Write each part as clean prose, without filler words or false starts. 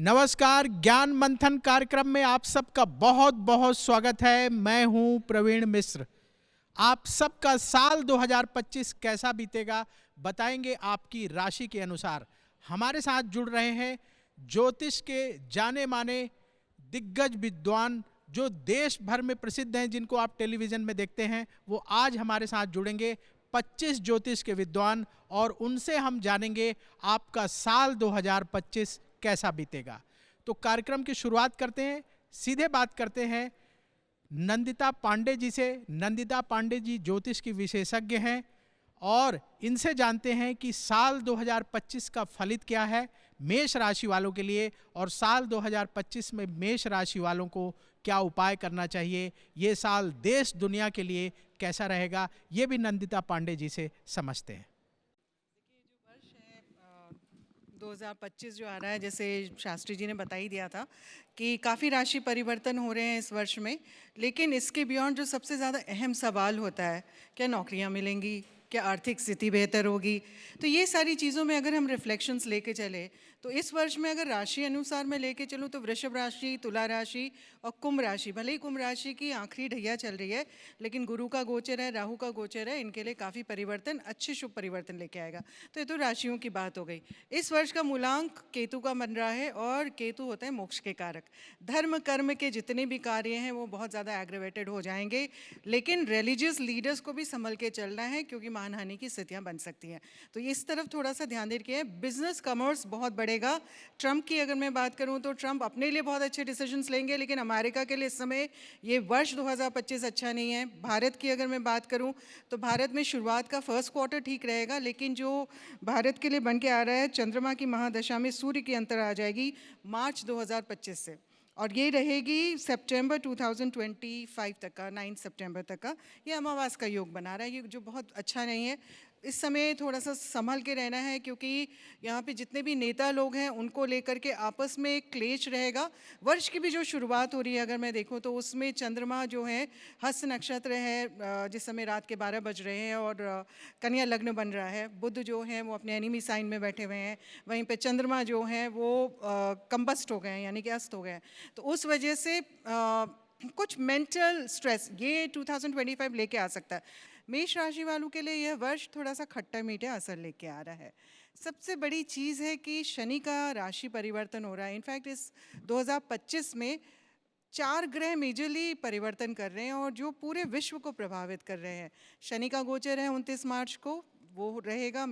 नमस्कार, ज्ञान मंथन कार्यक्रम में आप सबका बहुत बहुत स्वागत है। मैं हूं प्रवीण मिश्र। आप सबका साल 2025 कैसा बीतेगा बताएंगे आपकी राशि के अनुसार। हमारे साथ जुड़ रहे हैं ज्योतिष के जाने माने दिग्गज विद्वान जो देश भर में प्रसिद्ध हैं, जिनको आप टेलीविज़न में देखते हैं। वो आज हमारे साथ जुड़ेंगे 25 ज्योतिष के विद्वान, और उनसे हम जानेंगे आपका साल 2025 कैसा बीतेगा। तो कार्यक्रम की शुरुआत करते हैं, सीधे बात करते हैं नंदिता पांडे जी से। नंदिता पांडे जी ज्योतिष की विशेषज्ञ हैं और इनसे जानते हैं कि साल 2025 का फलित क्या है मेष राशि वालों के लिए, और साल 2025 में मेष राशि वालों को क्या उपाय करना चाहिए, ये साल देश दुनिया के लिए कैसा रहेगा, ये भी नंदिता पांडे जी से समझते हैं। 2025 जो आ रहा है, जैसे शास्त्री जी ने बता ही दिया था कि काफ़ी राशि परिवर्तन हो रहे हैं इस वर्ष में। लेकिन इसके बियॉन्ड जो सबसे ज़्यादा अहम सवाल होता है, क्या नौकरियां मिलेंगी, क्या आर्थिक स्थिति बेहतर होगी। तो ये सारी चीज़ों में अगर हम रिफ्लेक्शंस लेके चले तो इस वर्ष में अगर राशि अनुसार मैं लेके चलूँ तो वृषभ राशि, तुला राशि और कुंभ राशि, भले ही कुंभ राशि की आखिरी ढैया चल रही है, लेकिन गुरु का गोचर है, राहु का गोचर है, इनके लिए काफ़ी परिवर्तन, अच्छे शुभ परिवर्तन लेके आएगा। तो ये तो राशियों की बात हो गई। इस वर्ष का मूलांक केतु का बन रहा है, और केतु होते हैं मोक्ष के कारक। धर्म कर्म के जितने भी कार्य हैं वो बहुत ज़्यादा एग्रेवेटेड हो जाएंगे, लेकिन रिलीजियस लीडर्स को भी संभल के चलना है क्योंकि मानहानि की स्थितियाँ बन सकती हैं। तो इस तरफ थोड़ा सा ध्यान दे के। बिजनेस कॉमर्स बहुत बढ़ेगा। ट्रंप की अगर मैं बात करूं तो ट्रंप अपने लिए बहुत अच्छे डिसीजंस लेंगे, लेकिन अमेरिका के लिए इस समय ये वर्ष 2025 अच्छा नहीं है। भारत की अगर मैं बात करूं तो भारत में शुरुआत का फर्स्ट क्वार्टर ठीक रहेगा, लेकिन जो भारत के लिए बन के आ रहा है, चंद्रमा की महादशा में सूर्य की अंतर आ जाएगी मार्च 2025 से, और ये रहेगी सितंबर 2025 तक का, 9 सितंबर तक का ये अमावास का योग बना रहा है, ये जो बहुत अच्छा नहीं है। इस समय थोड़ा सा संभल के रहना है, क्योंकि यहाँ पे जितने भी नेता लोग हैं उनको लेकर के आपस में एक क्लेश रहेगा। वर्ष की भी जो शुरुआत हो रही है अगर मैं देखूँ तो उसमें चंद्रमा जो है हस्त नक्षत्र है, जिस समय रात के 12 बज रहे हैं, और कन्या लग्न बन रहा है। बुध जो है वो अपने एनिमी साइन में बैठे हुए हैं, वहीं पे चंद्रमा जो है वो कंबस्ट हो गए हैं, यानी कि अस्त हो गए हैं। तो उस वजह से कुछ मेंटल स्ट्रेस ये 2025 लेके आ सकता है। मेष राशि वालों के लिए यह वर्ष थोड़ा सा खट्टा मीठा असर लेके आ रहा है। सबसे बड़ी चीज़ है कि शनि का राशि परिवर्तन हो रहा है। इनफैक्ट इस 2025 में 4 ग्रह मेजरली परिवर्तन कर रहे हैं और जो पूरे विश्व को प्रभावित कर रहे हैं। शनि का गोचर है 29 मार्च को, वो रहेगा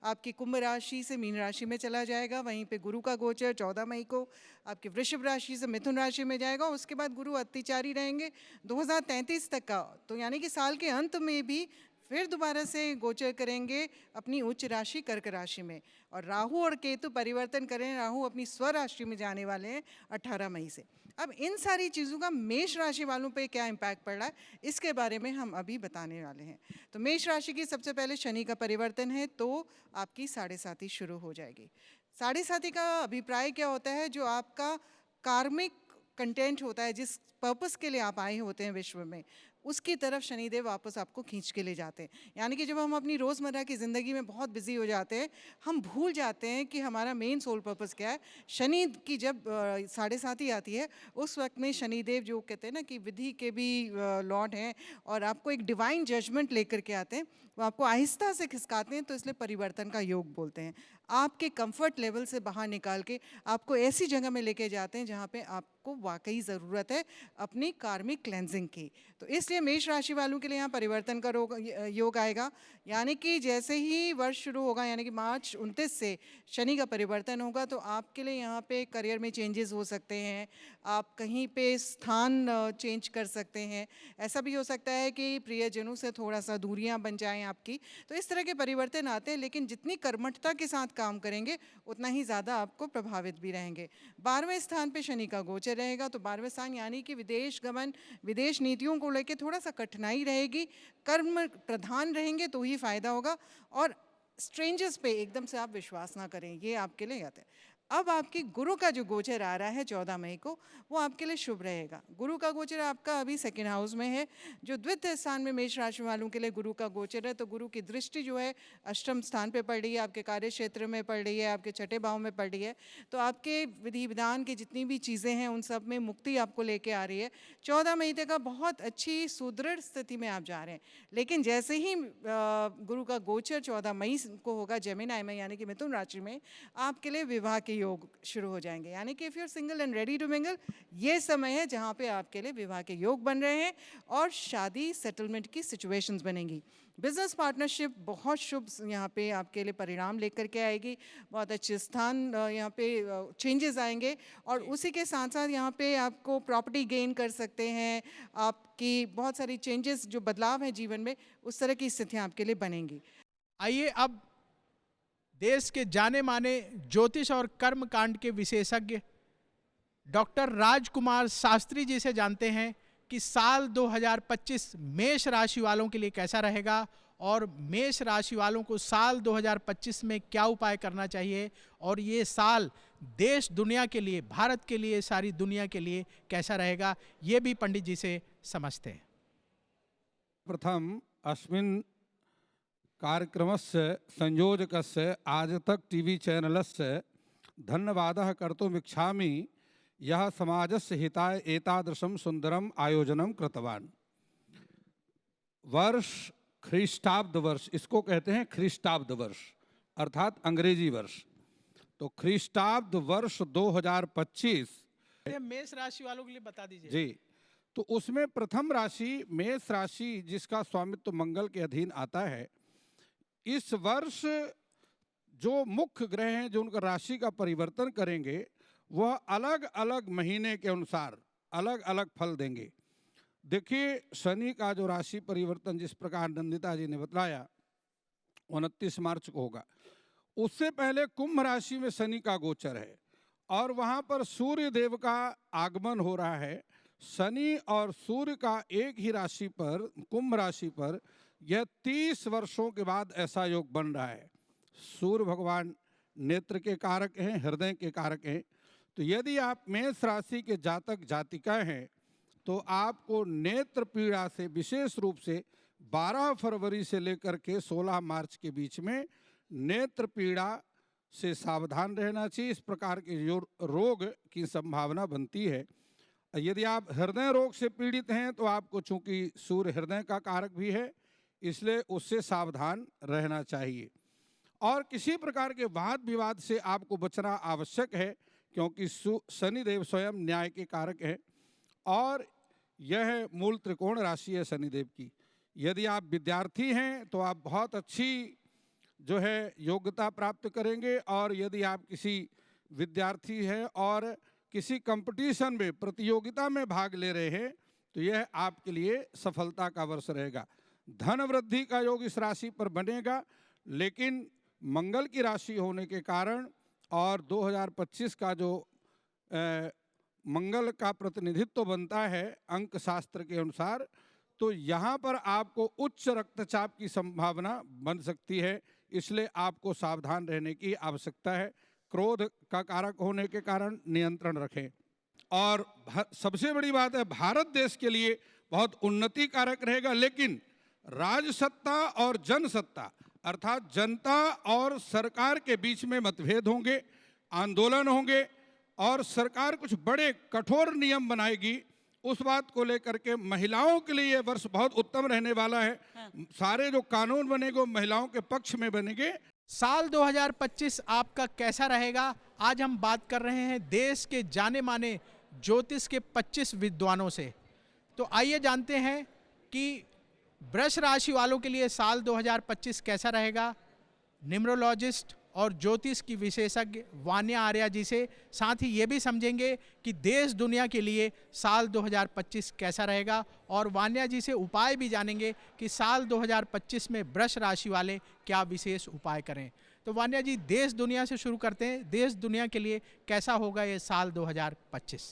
आपकी कुंभ राशि से मीन राशि में चला जाएगा। वहीं पे गुरु का गोचर 14 मई को आपकी वृषभ राशि से मिथुन राशि में जाएगा। उसके बाद गुरु अतिचारी रहेंगे 2033 तक का, तो यानी कि साल के अंत में भी फिर दोबारा से गोचर करेंगे अपनी उच्च राशि कर्क राशि में। और राहु और केतु परिवर्तन करें, राहु अपनी स्वराशि में जाने वाले हैं 18 मई से। अब इन सारी चीज़ों का मेष राशि वालों पे क्या इम्पैक्ट पड़ रहा है, इसके बारे में हम अभी बताने वाले हैं। तो मेष राशि की सबसे पहले शनि का परिवर्तन है, तो आपकी साढ़े साती शुरू हो जाएगी। साढ़े साती का अभिप्राय क्या होता है, जो आपका कार्मिक कंटेंट होता है, जिस पर्पस के लिए आप आए होते हैं विश्व में, उसकी तरफ शनिदेव वापस आपको खींच के ले जाते हैं। यानी कि जब हम अपनी रोज़मर्रा की ज़िंदगी में बहुत बिजी हो जाते हैं, हम भूल जाते हैं कि हमारा मेन सोल पर्पस क्या है। शनि की जब साढ़े साती आती है, उस वक्त में शनिदेव जो कहते हैं ना कि विधि के भी लॉर्ड हैं, और आपको एक डिवाइन जजमेंट लेकर के आते हैं, वो आपको आहिस्ता से खिसकाते हैं। तो इसलिए परिवर्तन का योग बोलते हैं। आपके कंफर्ट लेवल से बाहर निकाल के आपको ऐसी जगह में लेके जाते हैं जहाँ पे आपको वाकई ज़रूरत है अपनी कार्मिक क्लेंजिंग की। तो इसलिए मेष राशि वालों के लिए यहाँ परिवर्तन का योग आएगा। यानी कि जैसे ही वर्ष शुरू होगा, यानी कि मार्च 29 से शनि का परिवर्तन होगा, तो आपके लिए यहाँ पे करियर में चेंजेस हो सकते हैं। आप कहीं पे स्थान चेंज कर सकते हैं। ऐसा भी हो सकता है कि प्रियजनों से थोड़ा सा दूरियां बन जाएं आपकी। तो इस तरह के परिवर्तन आते हैं, लेकिन जितनी कर्मठता के साथ काम करेंगे उतना ही ज़्यादा आपको प्रभावित भी रहेंगे। 12वें स्थान पे शनि का गोचर रहेगा, तो 12वें स्थान यानी कि विदेश गमन, विदेश नीतियों को लेकर थोड़ा सा कठिनाई रहेगी। कर्म प्रधान रहेंगे तो ही फायदा होगा, और स्ट्रेंजर्स पे एकदम से आप विश्वास ना करें, ये आपके लिए याद है। अब आपकी गुरु का जो गोचर आ रहा है 14 मई को, वो आपके लिए शुभ रहेगा। गुरु का गोचर आपका अभी सेकंड हाउस में है, जो द्वितीय स्थान में मेष राशि वालों के लिए गुरु का गोचर है। तो गुरु की दृष्टि जो है अष्टम स्थान पे पड़ रही है, आपके कार्य क्षेत्र में पड़ रही है, आपके छठे भाव में पड़ रही है। तो आपके विधि विधान की जितनी भी चीज़ें हैं उन सब में मुक्ति आपको लेके आ रही है। 14 मई तक आप बहुत अच्छी सुदृढ़ स्थिति में आप जा रहे हैं। लेकिन जैसे ही गुरु का गोचर 14 मई को होगा जेमिनी में, यानी कि मिथुन राशि में, आपके लिए विवाह के योग शुरू हो जाएंगे। यानी कि if you are single and ready to mingle, ये समय है जहाँ पे आपके लिए विवाह के योग बन रहे हैं और शादी सेटलमेंट की सिचुएशंस बनेंगी। बिजनेस पार्टनरशिप बहुत शुभ यहाँ पे आपके लिए परिणाम लेकर के आएगी। बहुत अच्छे स्थान यहाँ पे चेंजेस आएंगे और उसी के साथ साथ यहाँ पे आपको प्रॉपर्टी गेन कर सकते हैं। आपकी बहुत सारी चेंजेस, जो बदलाव है जीवन में, उस तरह की स्थितियाँ आपके लिए बनेंगी। आइए अब देश के जाने माने ज्योतिष और कर्म कांड के विशेषज्ञ डॉक्टर राजकुमार शास्त्री जी से जानते हैं कि साल 2025 मेष राशि वालों के लिए कैसा रहेगा और मेष राशि वालों को साल 2025 में क्या उपाय करना चाहिए और ये साल देश दुनिया के लिए, भारत के लिए, सारी दुनिया के लिए कैसा रहेगा, ये भी पंडित जी से समझते हैं। प्रथम अस्मिन् कार्यक्रमस्य संयोजकस्य आजतक टीवी चैनलस्य धन्यवादः कर्तुमिच्छामि। यह समाजस्य हिताय एतादृशं सुंदरम आयोजनं कृतवान्। वर्ष ख्रीष्टाब्द वर्ष, इसको कहते हैं ख्रीष्टाब्द वर्ष, अर्थात अंग्रेजी वर्ष। तो ख्रीष्टाब्द वर्ष 2025 मेष राशि वालों के लिए बता दीजिए जी। तो उसमें प्रथम राशि मेष राशि, जिसका स्वामित्व मंगल के अधीन आता है। इस वर्ष जो मुख्य ग्रह हैं जो उनका राशि का परिवर्तन करेंगे, वह अलग अलग महीने के अनुसार अलग अलग फल देंगे। देखिए, शनि का जो राशि परिवर्तन जिस प्रकार नंदिता जी ने बताया 29 मार्च को होगा, उससे पहले कुंभ राशि में शनि का गोचर है और वहाँ पर सूर्य देव का आगमन हो रहा है। शनि और सूर्य का एक ही राशि पर, कुंभ राशि पर, यह 30 वर्षों के बाद ऐसा योग बन रहा है। सूर्य भगवान नेत्र के कारक हैं, हृदय के कारक हैं। तो यदि आप मेष राशि के जातक जातिका हैं तो आपको नेत्र पीड़ा से विशेष रूप से 12 फरवरी से लेकर के 16 मार्च के बीच में नेत्र पीड़ा से सावधान रहना चाहिए। इस प्रकार के रोग की संभावना बनती है। यदि आप हृदय रोग से पीड़ित हैं तो आपको, चूंकि सूर्य हृदय का कारक भी है, इसलिए उससे सावधान रहना चाहिए। और किसी प्रकार के वाद विवाद से आपको बचना आवश्यक है, क्योंकि शनिदेव स्वयं न्याय के कारक है और यह मूल त्रिकोण राशि है शनिदेव की। यदि आप विद्यार्थी हैं तो आप बहुत अच्छी जो है योग्यता प्राप्त करेंगे, और यदि आप किसी विद्यार्थी हैं और किसी कंपटीशन में, प्रतियोगिता में भाग ले रहे हैं, तो यह आपके लिए सफलता का वर्ष रहेगा। धन वृद्धि का योग इस राशि पर बनेगा, लेकिन मंगल की राशि होने के कारण और 2025 का जो मंगल का प्रतिनिधित्व बनता है अंक शास्त्र के अनुसार, तो यहाँ पर आपको उच्च रक्तचाप की संभावना बन सकती है। इसलिए आपको सावधान रहने की आवश्यकता है। क्रोध का कारक होने के कारण नियंत्रण रखें। और सबसे बड़ी बात है, भारत देश के लिए बहुत उन्नति कारक रहेगा, लेकिन राजसत्ता और जनसत्ता, अर्थात जनता और सरकार के बीच में मतभेद होंगे, आंदोलन होंगे और सरकार कुछ बड़े कठोर नियम बनाएगी। उस बात को लेकर के महिलाओं के लिए यह वर्ष बहुत उत्तम रहने वाला है। सारे जो कानून बनेंगे वो महिलाओं के पक्ष में बनेंगे। साल 2025 आपका कैसा रहेगा, आज हम बात कर रहे हैं देश के जाने माने ज्योतिष के 25 विद्वानों से। तो आइए जानते हैं कि वृष राशि वालों के लिए साल 2025 कैसा रहेगा। न्यूमरोलॉजिस्ट और ज्योतिष की विशेषज्ञ वान्या आर्या जी से, साथ ही ये भी समझेंगे कि देश दुनिया के लिए साल 2025 कैसा रहेगा, और वान्या जी से उपाय भी जानेंगे कि साल 2025 में वृष राशि वाले क्या विशेष उपाय करें। तो वान्या जी, देश दुनिया से शुरू करते हैं। देश दुनिया के लिए कैसा होगा ये साल 2025?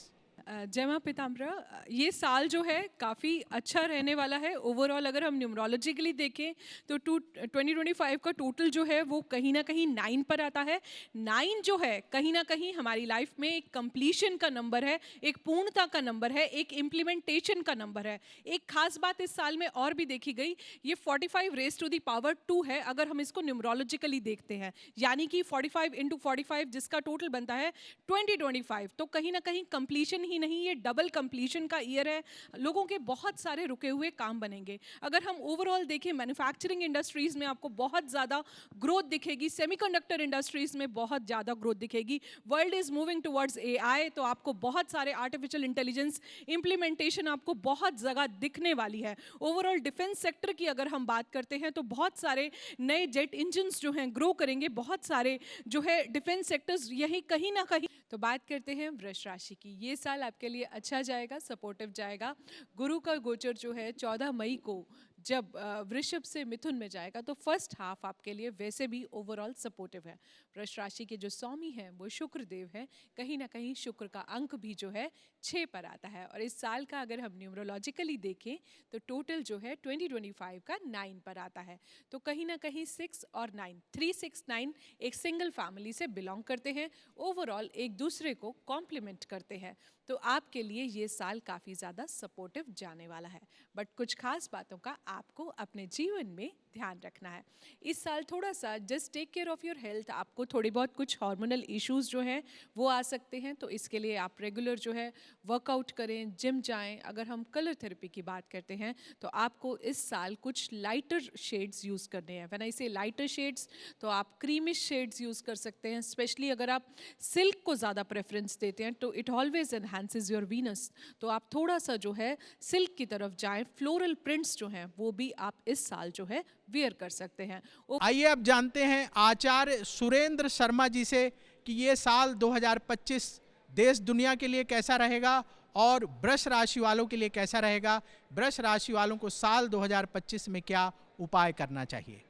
जय मां पीताम्बरा। ये साल जो है काफ़ी अच्छा रहने वाला है ओवरऑल। अगर हम न्यूमरोलॉजिकली देखें तो 2025 का टोटल जो है वो कहीं ना कहीं 9 पर आता है। 9 जो है कहीं ना कहीं हमारी लाइफ में एक कंप्लीशन का नंबर है, एक पूर्णता का नंबर है, एक इम्प्लीमेंटेशन का नंबर है। एक खास बात इस साल में और भी देखी गई, ये 45 रेज टू द पावर 2 है अगर हम इसको न्यूमरोलॉजिकली देखते हैं, यानी कि 45 इंटू 45 जिसका टोटल बनता है 2025। तो कहीं ना कहीं कंप्लीशन ही नहीं, ये डबल कंप्लीशन का ईयर है। लोगों के बहुत सारे रुके हुए काम बनेंगे। अगर हम ओवरऑल देखें, मैन्युफैक्चरिंग इंडस्ट्रीज में आपको बहुत ज़्यादा ग्रोथ दिखेगी, सेमीकंडक्टर इंडस्ट्रीज में बहुत ज़्यादा ग्रोथ दिखेगी। World is moving towards AI, तो आपको बहुत सारे आर्टिफिशियल इंटेलिजेंस इंप्लीमेंटेशन आपको बहुत जगह दिखने वाली है। ओवरऑल डिफेंस सेक्टर की अगर हम बात करते हैं तो बहुत सारे नए जेट इंजन्स जो हैं ग्रो करेंगे, बहुत सारे जो है डिफेंस सेक्टर्स यही कहीं ना कहीं। तो बात करते हैं वृष राशि की। ये साल आपके लिए अच्छा जाएगा, सपोर्टिव जाएगा। गुरु का गोचर जो है 14 मई को जब वृषभ से मिथुन में जाएगा, तो फर्स्ट हाफ आपके लिए वैसे भी ओवरऑल सपोर्टिव है। वृष राशि के जो स्वामी हैं वो शुक्र देव हैं। कहीं ना कहीं शुक्र का अंक भी जो है 6 पर आता है। और इस साल का अगर हम न्यूमरोलॉजिकली देखें तो टोटल जो है 2025 का 9 पर आता है। तो कहीं ना कहीं 6 और 9, 369 एक सिंगल फैमिली से बिलोंग करते हैं। ओवरऑल एक दूसरे को कॉम्प्लीमेंट करते हैं। तो आपके लिए ये साल काफ़ी ज़्यादा सपोर्टिव जाने वाला है। बट कुछ खास बातों का आपको अपने जीवन में ध्यान रखना है। इस साल थोड़ा सा just take care of your health. आपको थोड़ी बहुत कुछ हार्मोनल इश्यूज़ जो हैं वो आ सकते हैं, तो इसके लिए आप रेगुलर जो है वर्कआउट करें, जिम जाएं। अगर हम कलर थेरेपी की बात करते हैं तो आपको इस साल कुछ लाइटर शेड्स यूज़ करने हैं। व्हेन आई से लाइटर शेड्स, तो आप क्रीमिश शेड्स यूज़ कर सकते हैं। स्पेशली अगर आप सिल्क को ज़्यादा प्रेफरेंस देते हैं तो it always enhances your Venus, तो आप थोड़ा सा जो है सिल्क की तरफ जाएं। फ्लोरल प्रिंट्स जो हैं वो भी आप इस साल जो है वियर कर सकते हैं। आइए अब जानते हैं आचार्य सुरेंद्र शर्मा जी से कि ये साल 2025 देश दुनिया के लिए कैसा रहेगा और वृष राशि वालों के लिए कैसा रहेगा। वृष राशि वालों को साल 2025 में क्या उपाय करना चाहिए।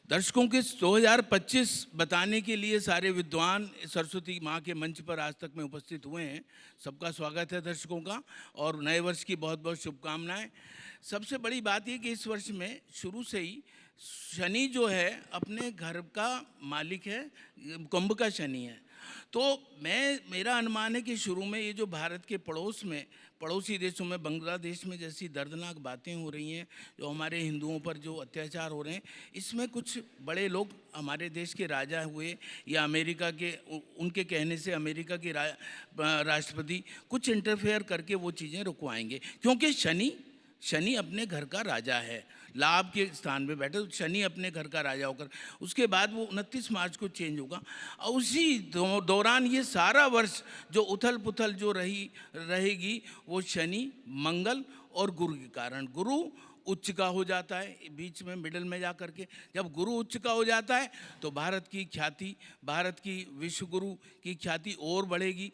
दर्शकों के 2025 बताने के लिए सारे विद्वान सरस्वती माँ के मंच पर आज तक में उपस्थित हुए हैं। सबका स्वागत है दर्शकों का, और नए वर्ष की बहुत बहुत शुभकामनाएं। सबसे बड़ी बात ये कि इस वर्ष में शुरू से ही शनि जो है अपने घर का मालिक है, कुंभ का शनि है। तो मेरा अनुमान है कि शुरू में ये जो भारत के पड़ोसी देशों में, बांग्लादेश में जैसी दर्दनाक बातें हो रही हैं, जो हमारे हिंदुओं पर जो अत्याचार हो रहे हैं, इसमें कुछ बड़े लोग हमारे देश के राजा हुए या अमेरिका के, उनके कहने से अमेरिका के राष्ट्रपति कुछ इंटरफेयर करके वो चीज़ें रुकवाएंगे। क्योंकि शनि अपने घर का राजा है, लाभ के स्थान पे बैठे, तो शनि अपने घर का राजा होकर उसके बाद वो 29 मार्च को चेंज होगा। और उसी दौरान ये सारा वर्ष जो उथल पुथल जो रहेगी वो शनि, मंगल और गुरु के कारण। गुरु उच्च का हो जाता है बीच में, मिडल में जा कर के। जब गुरु उच्च का हो जाता है तो भारत की ख्याति, भारत की विश्व गुरु की ख्याति और बढ़ेगी।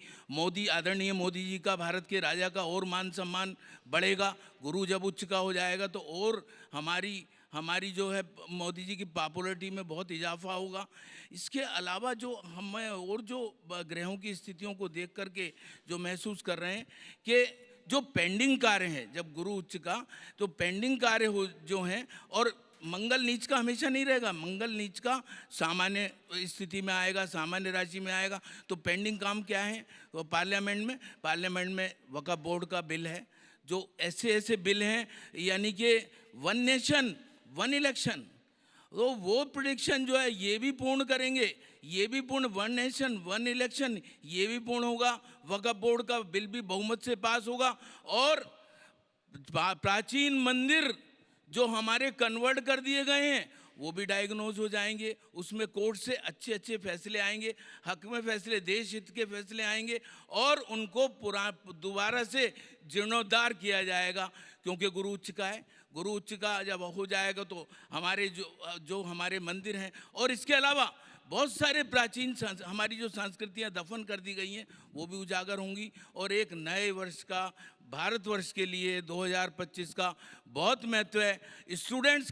आदरणीय मोदी जी का, भारत के राजा का और मान सम्मान बढ़ेगा। गुरु जब उच्च का हो जाएगा तो और हमारी जो है मोदी जी की पॉपुलरिटी में बहुत इजाफा होगा। इसके अलावा जो हमें और जो ग्रहों की स्थितियों को देख करके जो महसूस कर रहे हैं कि जो पेंडिंग कार्य हैं, जब गुरु उच्च का, तो पेंडिंग कार्य जो हैं, और मंगल नीच का हमेशा नहीं रहेगा। मंगल नीच का सामान्य स्थिति में आएगा, सामान्य राशि में आएगा। तो पेंडिंग काम क्या है, वो पार्लियामेंट में वक्फ बोर्ड का बिल है, जो ऐसे बिल हैं, यानी कि 1 नेशन 1 इलेक्शन, तो वो प्रेडिक्शन जो है ये भी पूर्ण करेंगे, ये भी पूर्ण 1 नेशन 1 इलेक्शन ये भी पूर्ण होगा। वक्फ बोर्ड का बिल भी बहुमत से पास होगा, और प्राचीन मंदिर जो हमारे कन्वर्ट कर दिए गए हैं वो भी डायग्नोज हो जाएंगे। उसमें कोर्ट से अच्छे फैसले आएंगे, हक में फैसले, देश हित के फैसले आएंगे, और उनको दोबारा से जीर्णोद्धार किया जाएगा। क्योंकि गुरु उच्च का है, गुरु उच्च का जब हो जाएगा तो हमारे जो हमारे मंदिर हैं, और इसके अलावा बहुत सारे प्राचीन हमारी जो संस्कृतियाँ दफन कर दी गई हैं वो भी उजागर होंगी। और एक नए वर्ष का, भारतवर्ष के लिए 2025 का बहुत महत्व है। स्टूडेंट्स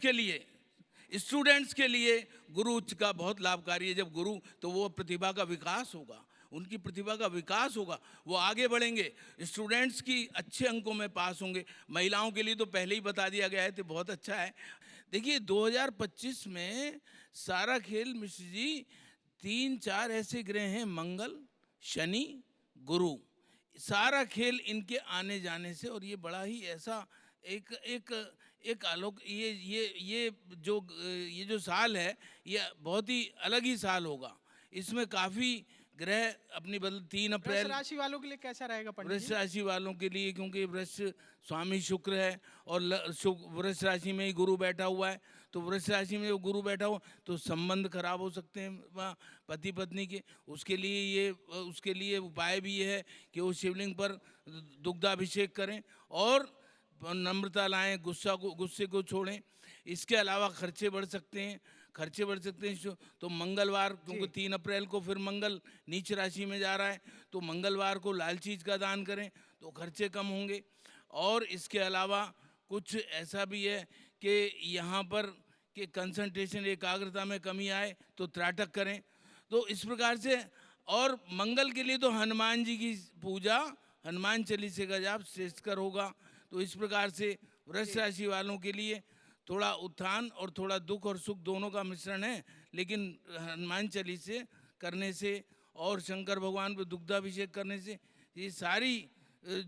के लिए गुरु उच्च का बहुत लाभकारी है। जब गुरु, तो वो प्रतिभा का विकास होगा, उनकी प्रतिभा का विकास होगा, वो आगे बढ़ेंगे, स्टूडेंट्स की अच्छे अंकों में पास होंगे। महिलाओं के लिए तो पहले ही बता दिया गया है, तो बहुत अच्छा है। देखिए 2025 में सारा खेल मिश्र जी 3-4 ऐसे ग्रह हैं, मंगल, शनि, गुरु, सारा खेल इनके आने जाने से, और ये बड़ा ही ऐसा एक एक एक आलोक, ये जो साल है ये बहुत ही अलग ही साल होगा। इसमें काफ़ी ग्रह अपनी बदल 3 वृष अप्रैल राशि वालों के लिए कैसा रहेगा पंडित वृष जी? राशि वालों के लिए, क्योंकि वृष स्वामी शुक्र है और वृष राशि में ही गुरु बैठा हुआ है, तो वृष राशि में जो गुरु बैठा हुआ तो संबंध खराब हो सकते हैं पति पत्नी के। उसके लिए उपाय भी ये है कि वो शिवलिंग पर दुग्धाभिषेक करें और नम्रता लाएं, गुस्से को छोड़ें। इसके अलावा खर्चे बढ़ सकते हैं तो मंगलवार, क्योंकि 3 अप्रैल को फिर मंगल नीच राशि में जा रहा है, तो मंगलवार को लाल चीज़ का दान करें तो खर्चे कम होंगे। और इसके अलावा कुछ ऐसा भी है कि यहाँ पर कि कंसंट्रेशन, एकाग्रता में कमी आए तो त्राटक करें। तो इस प्रकार से, और मंगल के लिए तो हनुमान जी की पूजा, हनुमान चालीसा का जाप श्रेष्ठकर होगा। तो इस प्रकार से वृष राशि वालों के लिए थोड़ा उत्थान और थोड़ा दुख और सुख दोनों का मिश्रण है, लेकिन हनुमान चालीसा करने से और शंकर भगवान पर दुग्धाभिषेक करने से ये सारी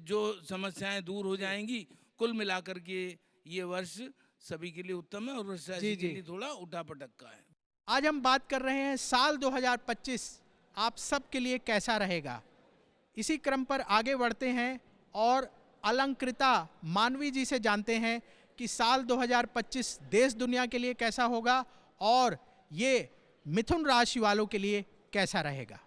जो समस्याएं दूर हो जाएंगी। कुल मिलाकर के ये वर्ष सभी के लिए उत्तम है और वृष राशि के लिए थोड़ा उठापटक का है। आज हम बात कर रहे हैं साल 2025 आप सब के लिए कैसा रहेगा। इसी क्रम पर आगे बढ़ते हैं और अलंकृता मानवी जी से जानते हैं कि साल 2025 देश दुनिया के लिए कैसा होगा और ये मिथुन राशि वालों के लिए कैसा रहेगा।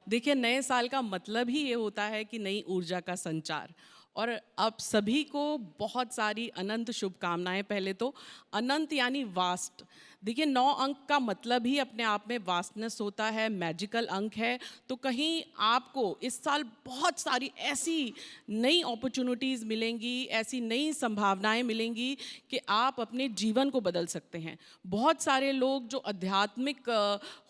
देखिए, नए साल का मतलब ही ये होता है कि नई ऊर्जा का संचार, और आप सभी को बहुत सारी अनंत शुभकामनाएं। पहले तो अनंत यानी वास्ट। देखिए, 9 अंक का मतलब ही अपने आप में वास्टनेस होता है, मैजिकल अंक है। तो कहीं आपको इस साल बहुत सारी ऐसी नई अपॉर्चुनिटीज़ मिलेंगी, ऐसी नई संभावनाएं मिलेंगी कि आप अपने जीवन को बदल सकते हैं। बहुत सारे लोग जो आध्यात्मिक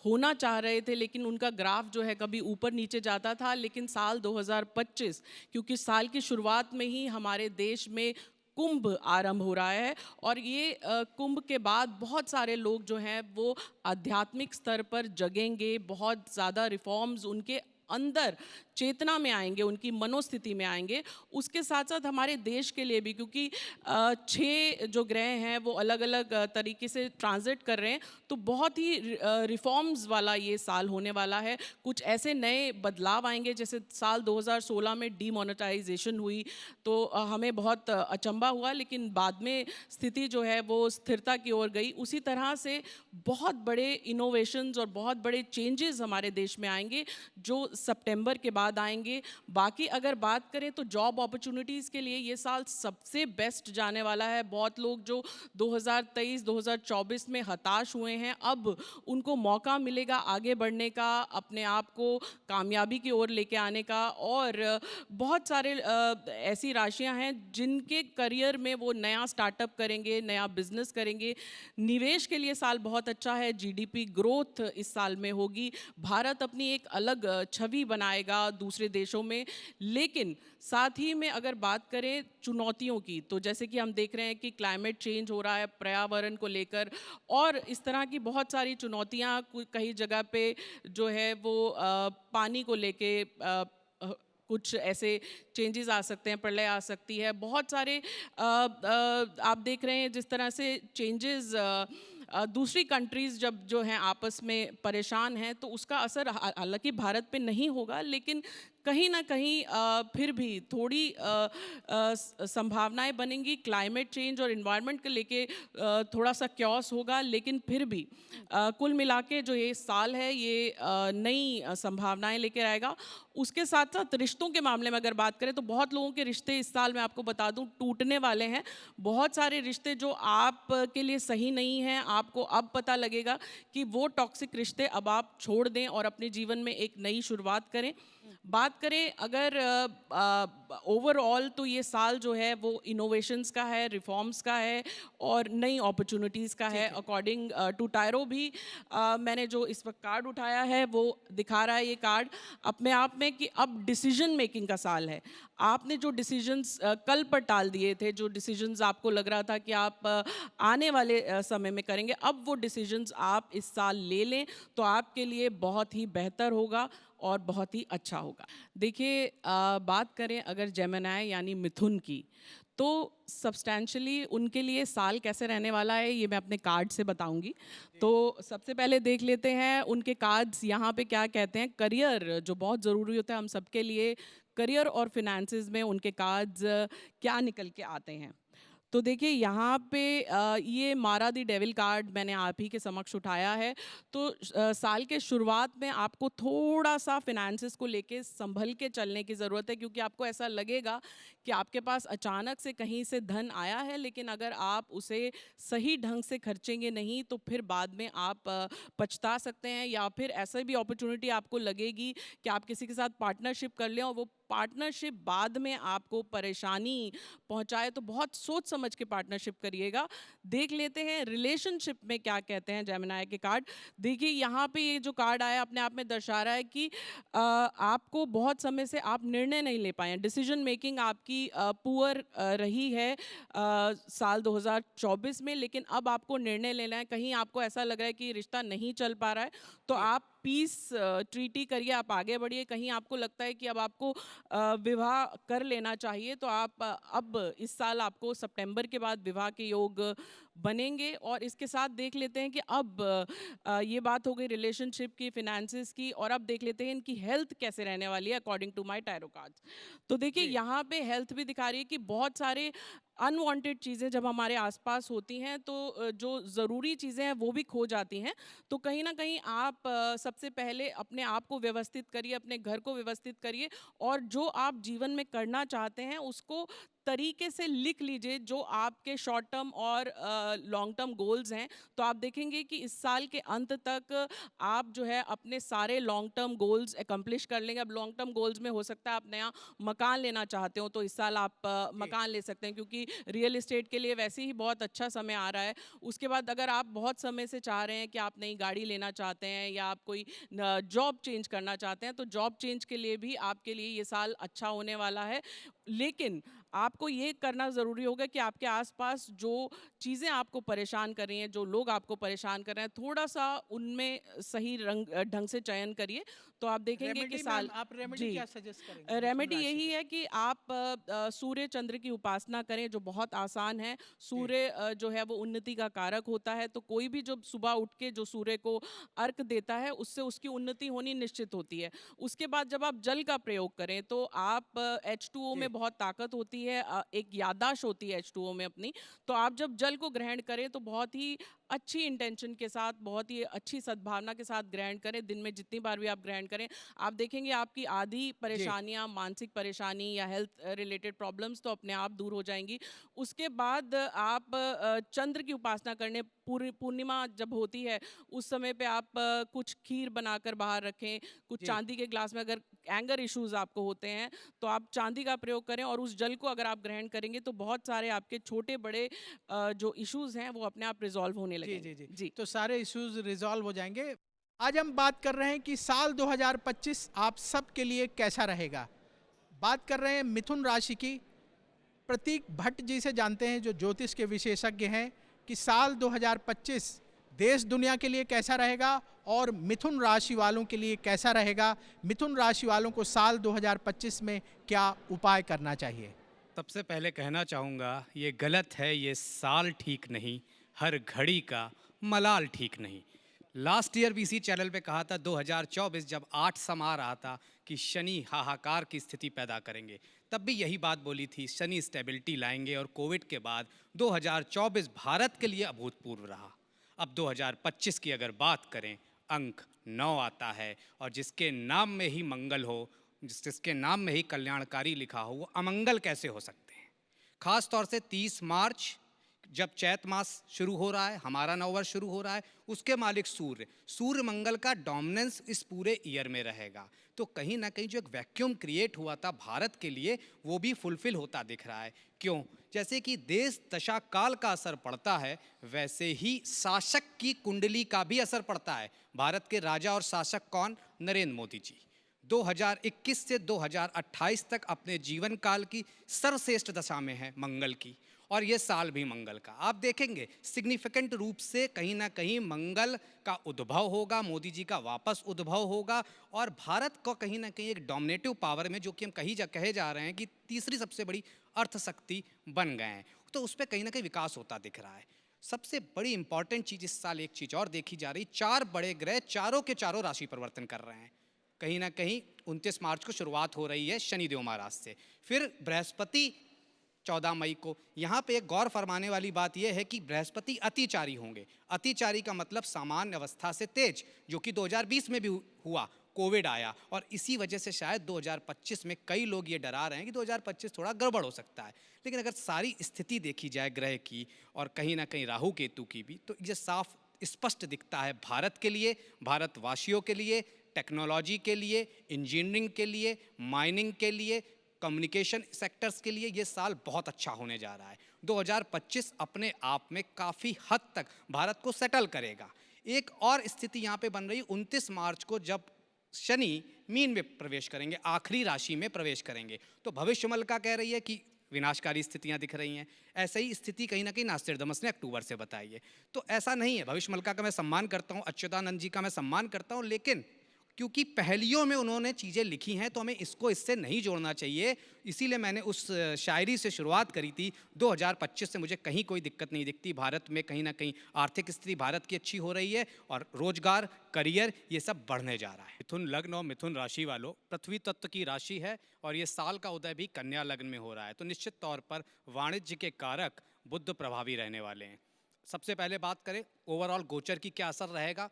होना चाह रहे थे, लेकिन उनका ग्राफ जो है कभी ऊपर नीचे जाता था, लेकिन साल 2025, क्योंकि साल की शुरुआत में ही हमारे देश में कुंभ आरंभ हो रहा है, और ये कुंभ के बाद बहुत सारे लोग जो हैं वो आध्यात्मिक स्तर पर जगेंगे, बहुत ज़्यादा रिफॉर्म्स उनके अंदर चेतना में आएंगे, उनकी मनोस्थिति में आएंगे। उसके साथ साथ हमारे देश के लिए भी, क्योंकि 6 जो ग्रह हैं वो अलग अलग तरीके से ट्रांजिट कर रहे हैं, तो बहुत ही रिफॉर्म्स वाला ये साल होने वाला है। कुछ ऐसे नए बदलाव आएंगे, जैसे साल 2016 में डीमोनेटाइजेशन हुई तो हमें बहुत अचंभा हुआ, लेकिन बाद में स्थिति जो है वो स्थिरता की ओर गई। उसी तरह से बहुत बड़े इनोवेशंस और बहुत बड़े चेंजेस हमारे देश में आएंगे जो सितंबर के बाद आएंगे। बाकी अगर बात करें तो जॉब अपॉर्चुनिटीज़ के लिए ये साल सबसे बेस्ट जाने वाला है। बहुत लोग जो 2023-2024 में हताश हुए हैं, अब उनको मौका मिलेगा आगे बढ़ने का, अपने आप को कामयाबी की ओर लेके आने का। और बहुत सारे ऐसी राशियां हैं जिनके करियर में वो नया स्टार्टअप करेंगे, नया बिजनेस करेंगे। निवेश के लिए साल बहुत अच्छा है। जीडीपी ग्रोथ इस साल में होगी। भारत अपनी एक अलग छवि बनाएगा दूसरे देशों में। लेकिन साथ ही में अगर बात करें चुनौतियों की, तो जैसे कि हम देख रहे हैं कि क्लाइमेट चेंज हो रहा है, पर्यावरण को लेकर, और इस तरह की बहुत सारी चुनौतियां कई जगह पे जो है वो पानी को लेके कुछ ऐसे चेंजेस आ सकते हैं, प्रलय आ सकती है। बहुत सारे आप देख रहे हैं जिस तरह से चेंजेस दूसरी कंट्रीज़ जब जो हैं आपस में परेशान हैं, तो उसका असर हालांकि भारत पे नहीं होगा, लेकिन कहीं ना कहीं फिर भी थोड़ी संभावनाएं बनेंगी। क्लाइमेट चेंज और इन्वायरमेंट को लेके थोड़ा सा क्योस होगा, लेकिन फिर भी कुल मिला के जो ये साल है ये नई संभावनाएं लेकर आएगा। उसके साथ साथ रिश्तों के मामले में अगर बात करें तो बहुत लोगों के रिश्ते इस साल मैं आपको बता दूं टूटने वाले हैं। बहुत सारे रिश्ते जो आप के लिए सही नहीं हैं, आपको अब पता लगेगा कि वो टॉक्सिक रिश्ते अब आप छोड़ दें और अपने जीवन में एक नई शुरुआत करें। बात करें अगर ओवरऑल तो ये साल जो है वो इनोवेशंस का है, रिफॉर्म्स का है और नई अपॉर्चुनिटीज़ का है। अकॉर्डिंग टू टायरो भी मैंने जो इस वक्त कार्ड उठाया है वो दिखा रहा है ये कार्ड अपने आप में कि अब डिसीजन मेकिंग का साल है। आपने जो डिसीजंस कल पर टाल दिए थे, जो डिसीजंस आपको लग रहा था कि आप आने वाले समय में करेंगे, अब वो डिसीजंस आप इस साल ले लें तो आपके लिए बहुत ही बेहतर होगा और बहुत ही अच्छा होगा। देखिए बात करें अगर जेमिनी यानी मिथुन की, तो सब्सटैंशली उनके लिए साल कैसे रहने वाला है ये मैं अपने कार्ड से बताऊंगी। तो सबसे पहले देख लेते हैं उनके कार्ड्स यहाँ पे क्या कहते हैं। करियर जो बहुत ज़रूरी होता है हम सबके लिए, करियर और फिनेंसेस में उनके कार्ड्स क्या निकल के आते हैं। तो देखिए यहाँ पे ये मारा दी डेविल कार्ड मैंने आप ही के समक्ष उठाया है। तो साल के शुरुआत में आपको थोड़ा सा फिनेंसेस को लेके संभल के चलने की ज़रूरत है, क्योंकि आपको ऐसा लगेगा कि आपके पास अचानक से कहीं से धन आया है, लेकिन अगर आप उसे सही ढंग से खर्चेंगे नहीं तो फिर बाद में आप पछता सकते हैं, या फिर ऐसा भी अपॉर्चुनिटी आपको लगेगी कि आप किसी के साथ पार्टनरशिप कर लें और वो पार्टनरशिप बाद में आपको परेशानी पहुंचाए। तो बहुत सोच समझ के पार्टनरशिप करिएगा। देख लेते हैं रिलेशनशिप में क्या कहते हैं जेमिनी के कार्ड। देखिए यहाँ पे ये जो कार्ड आया अपने आप में दर्शा रहा है कि आपको बहुत समय से आप निर्णय नहीं ले पाए हैं, डिसीजन मेकिंग आपकी पुअर रही है साल 2024 में, लेकिन अब आपको निर्णय लेना है। कहीं आपको ऐसा लग रहा है कि रिश्ता नहीं चल पा रहा है तो आप पीस ट्रीटी करिए, आप आगे बढ़िए। कहीं आपको लगता है कि अब आपको विवाह कर लेना चाहिए तो आप अब इस साल आपको सितंबर के बाद विवाह के योग बनेंगे। और इसके साथ देख लेते हैं कि अब ये बात हो गई रिलेशनशिप की, फिनेंसेस की, और अब देख लेते हैं इनकी हेल्थ कैसे रहने वाली है according to my tarot cards. तो देखिए यहाँ पे हेल्थ भी दिखा रही है कि बहुत सारे अनवांटेड चीज़ें जब हमारे आसपास होती हैं तो जो ज़रूरी चीज़ें हैं वो भी खो जाती हैं। तो कहीं ना कहीं आप सबसे पहले अपने आप को व्यवस्थित करिए, अपने घर को व्यवस्थित करिए, और जो आप जीवन में करना चाहते हैं उसको तरीके से लिख लीजिए, जो आपके शॉर्ट टर्म और लॉन्ग टर्म गोल्स हैं। तो आप देखेंगे कि इस साल के अंत तक आप जो है अपने सारे लॉन्ग टर्म गोल्स एकम्प्लिश कर लेंगे। अब लॉन्ग टर्म गोल्स में हो सकता है आप नया मकान लेना चाहते हो तो इस साल आप मकान ले सकते हैं, क्योंकि रियल एस्टेट के लिए वैसे ही बहुत अच्छा समय आ रहा है। उसके बाद अगर आप बहुत समय से चाह रहे हैं कि आप नई गाड़ी लेना चाहते हैं या आप कोई जॉब चेंज करना चाहते हैं तो जॉब चेंज के लिए भी आपके लिए ये साल अच्छा होने वाला है। लेकिन आपको ये करना ज़रूरी होगा कि आपके आसपास जो चीज़ें आपको परेशान कर रही हैं, जो लोग आपको परेशान कर रहे हैं, थोड़ा सा उनमें सही ढंग से चयन करिए। तो आप देखेंगे कि साल आप रेमेडी क्या सजेस्ट करेंगे? रेमेडी यही है कि आप सूर्य चंद्र की उपासना करें, जो बहुत आसान है। सूर्य जो है वो उन्नति का कारक होता है, तो कोई भी जब सुबह उठ के जो सूर्य को अर्घ देता है उससे उसकी उन्नति होनी निश्चित होती है। उसके बाद जब आप जल का प्रयोग करें तो आप H2O में बहुत ताकत होती है, एक याददाश्त होती है H2O में अपनी। तो आप जब जल को ग्रहण करें तो बहुत ही अच्छी इंटेंशन के साथ, बहुत ही अच्छी सद्भावना के साथ ग्रहण करें। दिन में जितनी बार भी आप ग्रहण करें, आप देखेंगे आपकी आधी परेशानियां, मानसिक परेशानी या हेल्थ रिलेटेड प्रॉब्लम्स तो अपने आप दूर हो जाएंगी। उसके बाद आप चंद्र की उपासना करने, पूर्णिमा जब होती है उस समय पे आप कुछ खीर बनाकर बाहर रखें, कुछ चांदी के ग्लास में। अगर एंगर इश्यूज आपको होते हैं तो आप चांदी का प्रयोग करें, और उस जल को अगर आप ग्रहण करेंगे तो बहुत सारे आपके छोटे बड़े जो इश्यूज हैं वो अपने आप रिजॉल्व होने लगेंगे। जी। तो सारे इश्यूज रिजॉल्व हो जाएंगे। आज हम बात कर रहे हैं कि साल 2025 आप सब के लिए कैसा रहेगा। बात कर रहे हैं मिथुन राशि की। प्रतीक भट्ट जी से जानते हैं, जो ज्योतिष के विशेषज्ञ हैं, कि साल 2025 देश दुनिया के लिए कैसा रहेगा और मिथुन राशि वालों के लिए कैसा रहेगा। मिथुन राशि वालों को साल 2025 में क्या उपाय करना चाहिए? सबसे पहले कहना चाहूँगा ये गलत है, ये साल ठीक नहीं, हर घड़ी का मलाल ठीक नहीं। लास्ट ईयर भी इसी चैनल पे कहा था 2024 जब 8 समा रहा था कि शनि हाहाकार की स्थिति पैदा करेंगे, तब भी यही बात बोली थी, शनि स्टेबिलिटी लाएंगे। और कोविड के बाद 2024 भारत के लिए अभूतपूर्व रहा। अब 2025 की अगर बात करें, अंक 9 आता है, और जिसके नाम में ही मंगल हो जिसके नाम में ही कल्याणकारी लिखा हो, वो अमंगल कैसे हो सकते हैं? खास तौर से 30 मार्च जब चैत मास शुरू हो रहा है, हमारा नववर्ष शुरू हो रहा है, उसके मालिक सूर्य मंगल का डोमिनेंस इस पूरे ईयर में रहेगा। तो कहीं ना कहीं जो एक वैक्यूम क्रिएट हुआ था भारत के लिए, वो भी फुलफिल होता दिख रहा है। क्यों? जैसे कि देश दशा काल का असर पड़ता है, वैसे ही शासक की कुंडली का भी असर पड़ता है। भारत के राजा और शासक कौन? नरेंद्र मोदी जी 2021 से 2028 तक अपने जीवन काल की सर्वश्रेष्ठ दशा में है मंगल की, और ये साल भी मंगल का। आप देखेंगे सिग्निफिकेंट रूप से कहीं ना कहीं मंगल का उद्भव होगा, मोदी जी का वापस उद्भव होगा, और भारत को कहीं ना कहीं एक डोमिनेटिव पावर में, जो कि हम कहे जा रहे हैं कि तीसरी सबसे बड़ी अर्थ शक्ति बन गए हैं, तो उस पर कहीं ना कहीं विकास होता दिख रहा है। सबसे बड़ी इंपॉर्टेंट चीज़ इस साल एक चीज़ और देखी जा रही, 4 बड़े ग्रह चारों के चारों राशि परिवर्तन कर रहे हैं। कहीं ना कहीं 29 मार्च को शुरुआत हो रही है शनिदेव महाराज से, फिर बृहस्पति 14 मई को। यहाँ पे एक गौर फरमाने वाली बात यह है कि बृहस्पति अतिचारी होंगे। अतिचारी का मतलब सामान्य अवस्था से तेज, जो कि 2020 में भी हुआ, कोविड आया, और इसी वजह से शायद 2025 में कई लोग ये डरा रहे हैं कि 2025 थोड़ा गड़बड़ हो सकता है। लेकिन अगर सारी स्थिति देखी जाए ग्रह की और कहीं ना कहीं राहु केतु की भी, तो ये साफ स्पष्ट दिखता है भारत के लिए, भारतवासियों के लिए, टेक्नोलॉजी के लिए, इंजीनियरिंग के लिए, माइनिंग के लिए, कम्युनिकेशन सेक्टर्स के लिए ये साल बहुत अच्छा होने जा रहा है। 2025 अपने आप में काफ़ी हद तक भारत को सेटल करेगा। एक और स्थिति यहाँ पे बन रही, 29 मार्च को जब शनि मीन में प्रवेश करेंगे, आखिरी राशि में प्रवेश करेंगे, तो भविष्यमल्लिका कह रही है कि विनाशकारी स्थितियां दिख रही हैं। ऐसे ही स्थिति कहीं ना कहीं नास्ट्रेडमस ने अक्टूबर से बताई है। तो ऐसा नहीं है, भविष्यमल्लिका का मैं सम्मान करता हूँ, अच्युतानंद जी का मैं सम्मान करता हूँ, लेकिन क्योंकि पहलियों में उन्होंने चीज़ें लिखी हैं तो हमें इसको इससे नहीं जोड़ना चाहिए। इसीलिए मैंने उस शायरी से शुरुआत करी थी। 2025 से मुझे कहीं कोई दिक्कत नहीं दिखती। भारत में कहीं ना कहीं आर्थिक स्थिति भारत की अच्छी हो रही है, और रोजगार, करियर, ये सब बढ़ने जा रहा है। मिथुन लग्न और मिथुन राशि वालों, पृथ्वी तत्व की राशि है, और ये साल का उदय भी कन्या लग्न में हो रहा है, तो निश्चित तौर पर वाणिज्य के कारक बुध प्रभावी रहने वाले हैं। सबसे पहले बात करें ओवरऑल गोचर की क्या असर रहेगा।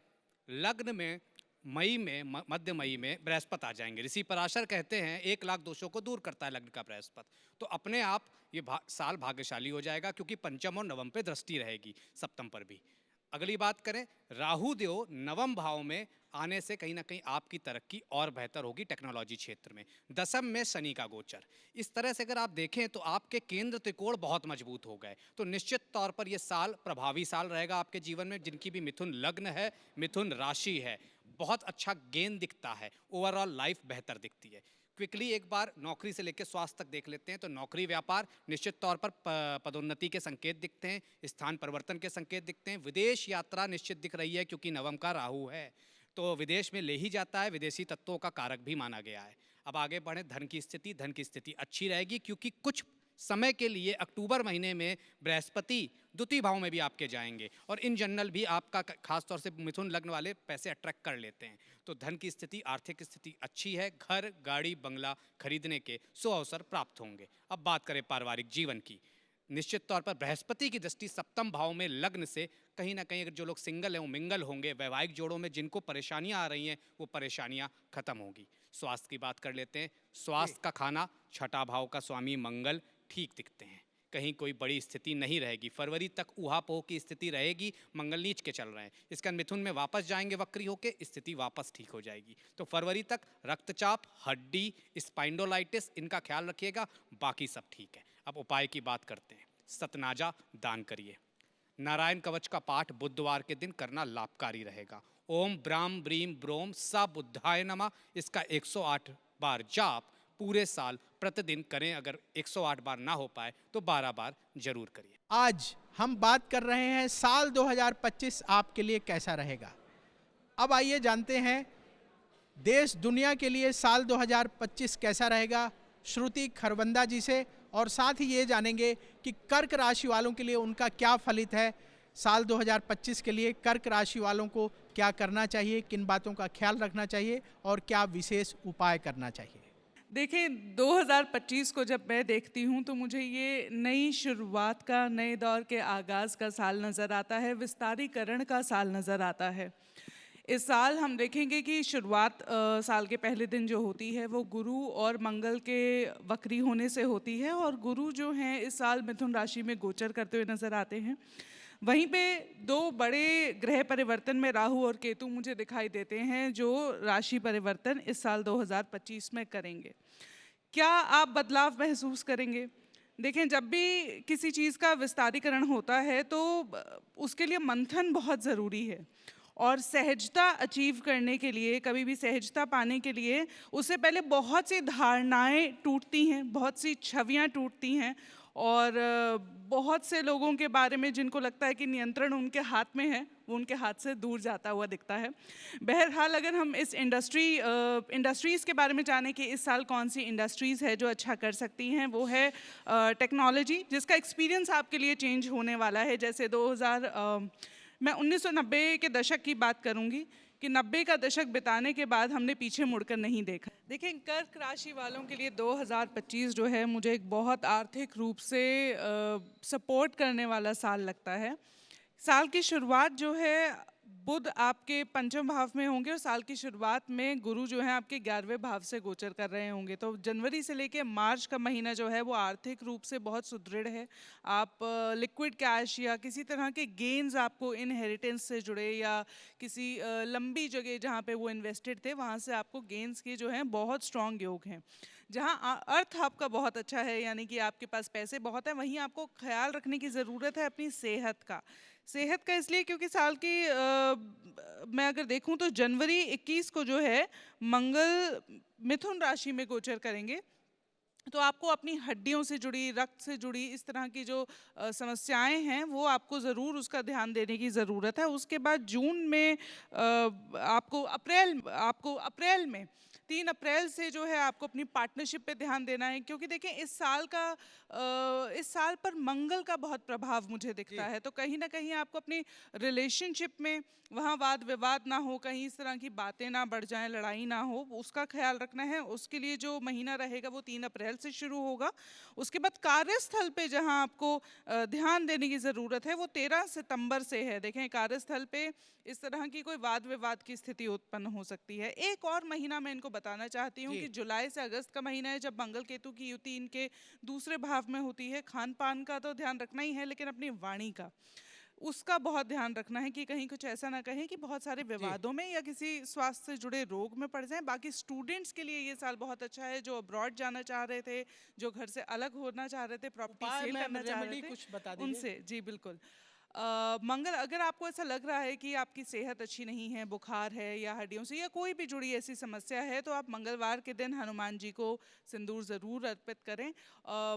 लग्न में मध्य मई में बृहस्पति आ जाएंगे। ऋषि पराशर कहते हैं 1 लाख दोषों को दूर करता है लग्न का बृहस्पति। तो अपने आप ये साल भाग्यशाली हो जाएगा, क्योंकि पंचम और नवम पे दृष्टि रहेगी, सप्तम पर भी। अगली बात करें, राहु देव नवम भाव में आने से कहीं ना कहीं आपकी तरक्की और बेहतर होगी टेक्नोलॉजी क्षेत्र में। दशम में शनि का गोचर, इस तरह से अगर आप देखें तो आपके केंद्र त्रिकोण बहुत मजबूत हो गए। तो निश्चित तौर पर यह साल प्रभावी साल रहेगा आपके जीवन में। जिनकी भी मिथुन लग्न है, मिथुन राशि है, बहुत अच्छा गेन दिखता है, ओवरऑल लाइफ बेहतर दिखती है। क्विकली एक बार नौकरी से लेकर स्वास्थ्य तक देख लेते हैं। तो नौकरी व्यापार निश्चित तौर पर पदोन्नति के संकेत दिखते हैं, स्थान परिवर्तन के संकेत दिखते हैं। विदेश यात्रा निश्चित दिख रही है, क्योंकि नवम का राहु है, तो विदेश में ले ही जाता है, विदेशी तत्वों का कारक भी माना गया है। अब आगे बढ़े, धन की स्थिति अच्छी रहेगी, क्योंकि कुछ समय के लिए अक्टूबर महीने में बृहस्पति द्वितीय भाव में भी आपके जाएंगे, और इन जनरल भी आपका खासतौर से मिथुन लग्न वाले पैसे अट्रैक्ट कर लेते हैं। तो धन की स्थिति, आर्थिक स्थिति अच्छी है, घर, गाड़ी, बंगला खरीदने के अवसर प्राप्त होंगे। अब बात करें पारिवारिक जीवन की, निश्चित तौर पर बृहस्पति की दृष्टि सप्तम भाव में लग्न से कहीं ना कहीं अगर जो लोग सिंगल हैं वो मिंगल होंगे। वैवाहिक जोड़ों में जिनको परेशानियां आ रही हैं वो परेशानियां खत्म होगी। स्वास्थ्य की बात कर लेते हैं। स्वास्थ्य का खाना, छठा भाव का स्वामी मंगल ठीक दिखते हैं, कहीं कोई बड़ी स्थिति नहीं रहेगी। फरवरी तक ऊहापोह की स्थिति रहेगी, मंगल नीच के चल रहे हैं। इसका मिथुन में वापस जाएंगे वक्री होके, स्थिति वापस ठीक हो जाएगी। तो फरवरी तक रक्तचाप, हड्डी, स्पाइंडोलाइटिस, इनका ख्याल रखिएगा, बाकी सब ठीक है। अब उपाय की बात करते हैं। सतनाजा दान करिए। नारायण कवच का पाठ बुधवार के दिन करना लाभकारी रहेगा। ओम ब्राम ब्रीम ब्रोम स बुद्धाय नमः, इसका 108 बार जाप पूरे साल प्रतिदिन करें। अगर 108 बार ना हो पाए तो 12 बार जरूर करिए। आज हम बात कर रहे हैं साल 2025 आपके लिए कैसा रहेगा। अब आइए जानते हैं देश दुनिया के लिए साल 2025 कैसा रहेगा श्रुति खरबंदा जी से, और साथ ही ये जानेंगे कि कर्क राशि वालों के लिए उनका क्या फलित है। साल 2025 के लिए कर्क राशि वालों को क्या करना चाहिए, किन बातों का ख्याल रखना चाहिए और क्या विशेष उपाय करना चाहिए। देखिए 2025 को जब मैं देखती हूँ तो मुझे ये नई शुरुआत का, नए दौर के आगाज़ का साल नज़र आता है, विस्तारीकरण का साल नज़र आता है। इस साल हम देखेंगे कि शुरुआत साल के पहले दिन जो होती है वो गुरु और मंगल के वक्री होने से होती है, और गुरु जो हैं इस साल मिथुन राशि में गोचर करते हुए नजर आते हैं। वहीं पे दो बड़े ग्रह परिवर्तन में राहु और केतु मुझे दिखाई देते हैं जो राशि परिवर्तन इस साल 2025 में करेंगे। क्या आप बदलाव महसूस करेंगे? देखें, जब भी किसी चीज़ का विस्तारीकरण होता है तो उसके लिए मंथन बहुत ज़रूरी है, और सहजता अचीव करने के लिए, कभी भी सहजता पाने के लिए उससे पहले बहुत सी धारणाएं टूटती हैं, बहुत सी छवियां टूटती हैं, और बहुत से लोगों के बारे में जिनको लगता है कि नियंत्रण उनके हाथ में है, वो उनके हाथ से दूर जाता हुआ दिखता है। बहरहाल, अगर हम इस इंडस्ट्रीज़ के बारे में जाने कि इस साल कौन सी इंडस्ट्रीज़ है जो अच्छा कर सकती हैं, वो है टेक्नोलॉजी, जिसका एक्सपीरियंस आपके लिए चेंज होने वाला है। जैसे मैं 1990 के दशक की बात करूंगी कि 90 का दशक बिताने के बाद हमने पीछे मुड़कर नहीं देखा। देखिए, कर्क राशि वालों के लिए 2025 जो है मुझे एक बहुत आर्थिक रूप से सपोर्ट करने वाला साल लगता है। साल की शुरुआत जो है बुध आपके पंचम भाव में होंगे, और साल की शुरुआत में गुरु जो है आपके 11वें भाव से गोचर कर रहे होंगे। तो जनवरी से लेके मार्च का महीना जो है वो आर्थिक रूप से बहुत सुदृढ़ है। आप लिक्विड कैश या किसी तरह के गेन्स आपको इनहेरिटेंस से जुड़े या किसी लंबी जगह जहाँ पे वो इन्वेस्टेड थे वहाँ से आपको गेन्स के जो हैं बहुत स्ट्रॉन्ग योग हैं। जहाँ अर्थ आपका बहुत अच्छा है, यानी कि आपके पास पैसे बहुत हैं, वहीं आपको ख्याल रखने की ज़रूरत है अपनी सेहत का। सेहत का इसलिए क्योंकि साल की मैं अगर देखूं तो जनवरी 21 को जो है मंगल मिथुन राशि में गोचर करेंगे, तो आपको अपनी हड्डियों से जुड़ी, रक्त से जुड़ी इस तरह की जो समस्याएं हैं वो आपको ज़रूर उसका ध्यान देने की ज़रूरत है। उसके बाद जून में आपको अप्रैल में 3 अप्रैल से जो है आपको अपनी पार्टनरशिप पे ध्यान देना है, क्योंकि देखें इस साल पर मंगल का बहुत प्रभाव मुझे दिखता है। तो कहीं ना कहीं आपको अपनी रिलेशनशिप में वहाँ वाद विवाद ना हो, कहीं इस तरह की बातें ना बढ़ जाएं, लड़ाई ना हो, उसका ख्याल रखना है। उसके लिए जो महीना रहेगा वो 3 अप्रैल से शुरू होगा। उसके बाद कार्यस्थल पे जहाँ आपको ध्यान देने की ज़रूरत है वो 13 सितंबर से है। देखें, कार्यस्थल पे इस तरह की कोई वाद विवाद की स्थिति उत्पन्न हो सकती है। एक और महीना मैं इनको बताना चाहती हूँ कि जुलाई से अगस्त का महीना है जब मंगल केतु की युति इनके दूसरे भाव में होती है। खान पान का तो ध्यान रखना ही है, लेकिन अपनी वाणी का, उसका बहुत ध्यान रखना है कि कहीं कुछ ऐसा ना कहें कि बहुत सारे विवादों में या किसी स्वास्थ्य से जुड़े रोग में पड़ जाएं। बाकी स्टूडेंट्स के लिए ये साल बहुत अच्छा है, जो अब्रॉड जाना चाह रहे थे, जो घर से अलग होना चाह रहे थे, प्रॉपर्टी सेल करना चाह रहे थे, कुछ बता दीजिए उनसे। जी बिल्कुल। मंगल, अगर आपको ऐसा लग रहा है कि आपकी सेहत अच्छी नहीं है, बुखार है या हड्डियों से या कोई भी जुड़ी ऐसी समस्या है, तो आप मंगलवार के दिन हनुमान जी को सिंदूर ज़रूर अर्पित करें।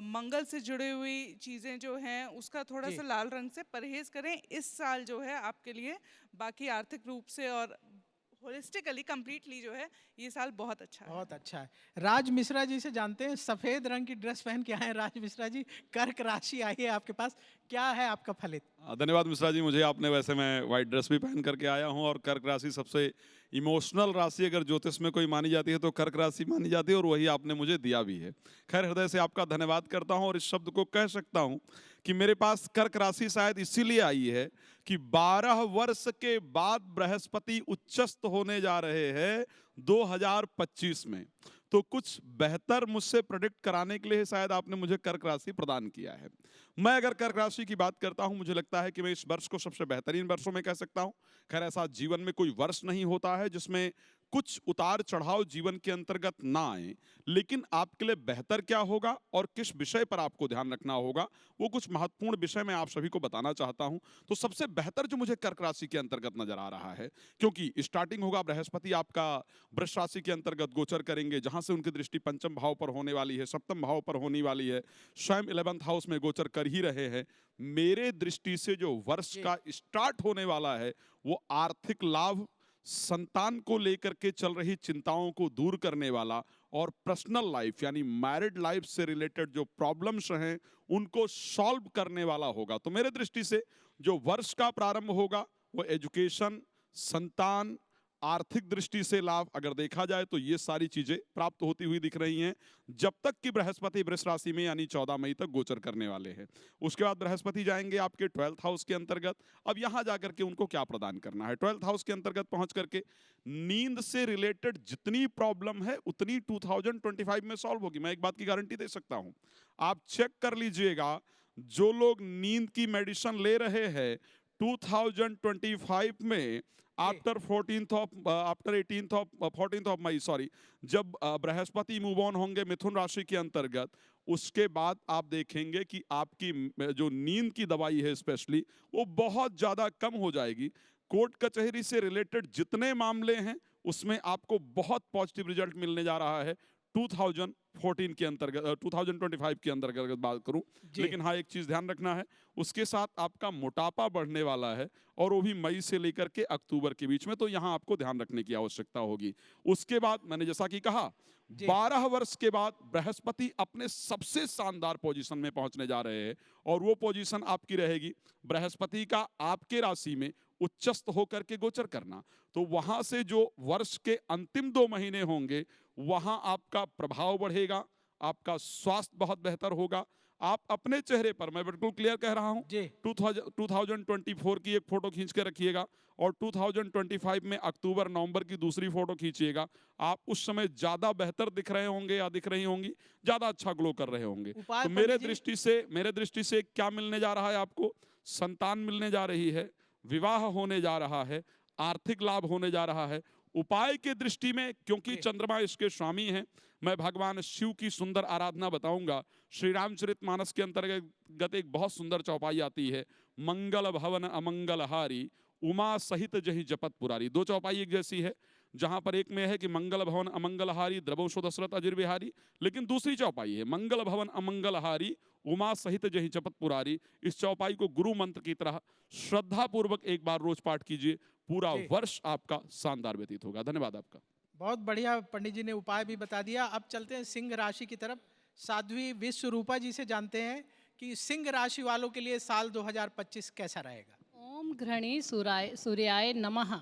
मंगल से जुड़ी हुई चीज़ें जो हैं उसका थोड़ा सा लाल रंग से परहेज़ करें। इस साल जो है आपके लिए बाकी आर्थिक रूप से और होलिस्टिकली कंप्लीटली जो है ये साल बहुत अच्छा है। बहुत अच्छा है। राज मिश्रा जी से जानते हैं, सफेद रंग की ड्रेस पहन के आए हैं राज मिश्रा जी, कर्क राशि आई है आपके पास, क्या है आपका फलित? धन्यवाद मिश्रा जी, मुझे आपने, वैसे मैं व्हाइट ड्रेस भी पहन करके आया हूं, और कर्क राशि सबसे इमोशनल राशि अगर ज्योतिष में कोई मानी जाती है तो कर्क राशि मानी जाती है, और वही आपने मुझे दिया भी है। खैर, हृदय से आपका धन्यवाद करता हूं, और इस शब्द को कह सकता हूं कि मेरे पास कर्क राशि शायद इसीलिए आई है कि 12 वर्ष के बाद बृहस्पति उच्चस्त होने जा रहे हैं 2025 में, तो कुछ बेहतर मुझसे प्रेडिक्ट कराने के लिए शायद आपने मुझे कर्क राशि प्रदान किया है। मैं अगर कर्क राशि की बात करता हूं, मुझे लगता है कि मैं इस वर्ष को सबसे बेहतरीन वर्षों में कह सकता हूं। खैर, ऐसा जीवन में कोई वर्ष नहीं होता है जिसमें कुछ उतार चढ़ाव जीवन के अंतर्गत ना आए, लेकिन आपके लिए बेहतर क्या होगा और किस विषय पर आपको ध्यान रखना होगा, वो कुछ महत्वपूर्ण विषय मैं आप सभी को बताना चाहता हूं। तो सबसे बेहतर जो मुझे कर्क राशि के अंतर्गत नजर आ रहा है, क्योंकि स्टार्टिंग होगा, बृहस्पति आपका वृष राशि के अंतर्गत गोचर करेंगे, जहां से उनकी दृष्टि पंचम भाव पर होने वाली है, सप्तम भाव पर होने वाली है, स्वयं 11th हाउस में गोचर कर ही रहे हैं। मेरे दृष्टि से जो वर्ष का स्टार्ट होने वाला है वो आर्थिक लाभ, संतान को लेकर के चल रही चिंताओं को दूर करने वाला, और पर्सनल लाइफ यानी मैरिड लाइफ से रिलेटेड जो प्रॉब्लम्स हैं उनको सॉल्व करने वाला होगा। तो मेरे दृष्टि से जो वर्ष का प्रारंभ होगा वो एजुकेशन, संतान, आर्थिक दृष्टि से लाभ अगर देखा जाए तो ये सारी चीजें प्राप्त होती हुई दिख रही हैं जब तक कि बृहस्पति वृष राशि में यानी 14 मई तक गोचर करने वाले हैं। उसके बाद बृहस्पति जाएंगे आपके 12th हाउस के अंतर्गत। अब यहां जाकर के उनको क्या प्रदान करना है, 12th हाउस के अंतर्गत पहुंच करके नींद से रिलेटेड जितनी प्रॉब्लम है उतनी 2025 में सॉल्व होगी। मैं एक बात की गारंटी दे सकता हूं, आप चेक कर लीजिएगा, जो लोग नींद की मेडिसिन ले रहे हैं 2025 में आफ्टर 14th ऑफ मई जब बृहस्पति मूव ऑन होंगे मिथुन राशि के अंतर्गत, उसके बाद आप देखेंगे कि आपकी जो नींद की दवाई है स्पेशली वो बहुत ज्यादा कम हो जाएगी। कोर्ट कचहरी से रिलेटेड जितने मामले हैं उसमें आपको बहुत पॉजिटिव रिजल्ट मिलने जा रहा है 2014 के अंतर्गत 2025 के अंतर्गत बात करूं। लेकिन हाँ, एक चीज ध्यान रखना है, उसके साथ आपका मोटापा बढ़ने वाला है और वो भी मई से लेकर के अक्टूबर के बीच में, तो यहाँ आपको ध्यान रखने की आवश्यकता होगी। उसके बाद मैंने जैसा कि कहा 12 वर्ष के बाद बृहस्पति अपने सबसे शानदार पोजीशन में पहुंचने जा रहे हैं और वो पोजीशन आपकी रहेगी बृहस्पति का आपके राशि में उच्चस्थ होकर के गोचर करना। तो वहां से जो वर्ष के अंतिम 2 महीने होंगे वहां आपका प्रभाव बढ़ेगा, आपका स्वास्थ्य बहुत बेहतर होगा। आप अपने चेहरे पर, मैं बिल्कुल क्लियर कह रहा हूं, 2024 की एक फोटो खींच के रखिएगा और 2025 में अक्टूबर नवंबर की दूसरी फोटो खींचिएगा। आप उस समय ज्यादा बेहतर दिख रहे होंगे या दिख रही होंगी, ज्यादा अच्छा ग्लो कर रहे होंगे। तो मेरे दृष्टि से क्या मिलने जा रहा है आपको, संतान मिलने जा रही है, विवाह होने जा रहा है, आर्थिक लाभ होने जा रहा है। उपाय के दृष्टि में क्योंकि चंद्रमा इसके स्वामी हैं, मैं भगवान शिव की सुंदर आराधना बताऊंगा। श्री रामचरितमानस के अंतर्गत एक बहुत सुंदर चौपाई आती है, मंगल भवन अमंगल हारी उमा सहित जहि जपत पुरारी। 2 चौपाई एक जैसी है, जहां पर एक में है कि मंगल भवन अमंगल हारी द्रवंशो दशरथ अजिर बिहारी, लेकिन दूसरी चौपाई है मंगल भवन अमंगल हारी उमा सहित जहि जपत पुरारी। इस चौपाई को गुरु मंत्र की तरह श्रद्धा पूर्वक एक बार रोज पाठ कीजिए, पूरा वर्ष आपका शानदार व्यतीत होगा। धन्यवाद आपका। बहुत बढ़िया, पंडित जी ने उपाय भी बता दिया। अब चलते हैं सिंह राशि की तरफ। साध्वी विश्वरूपा जी से जानते हैं कि सिंह राशि वालों के लिए साल 2025 कैसा रहेगा। ओम घृणी सूर्याय नमः।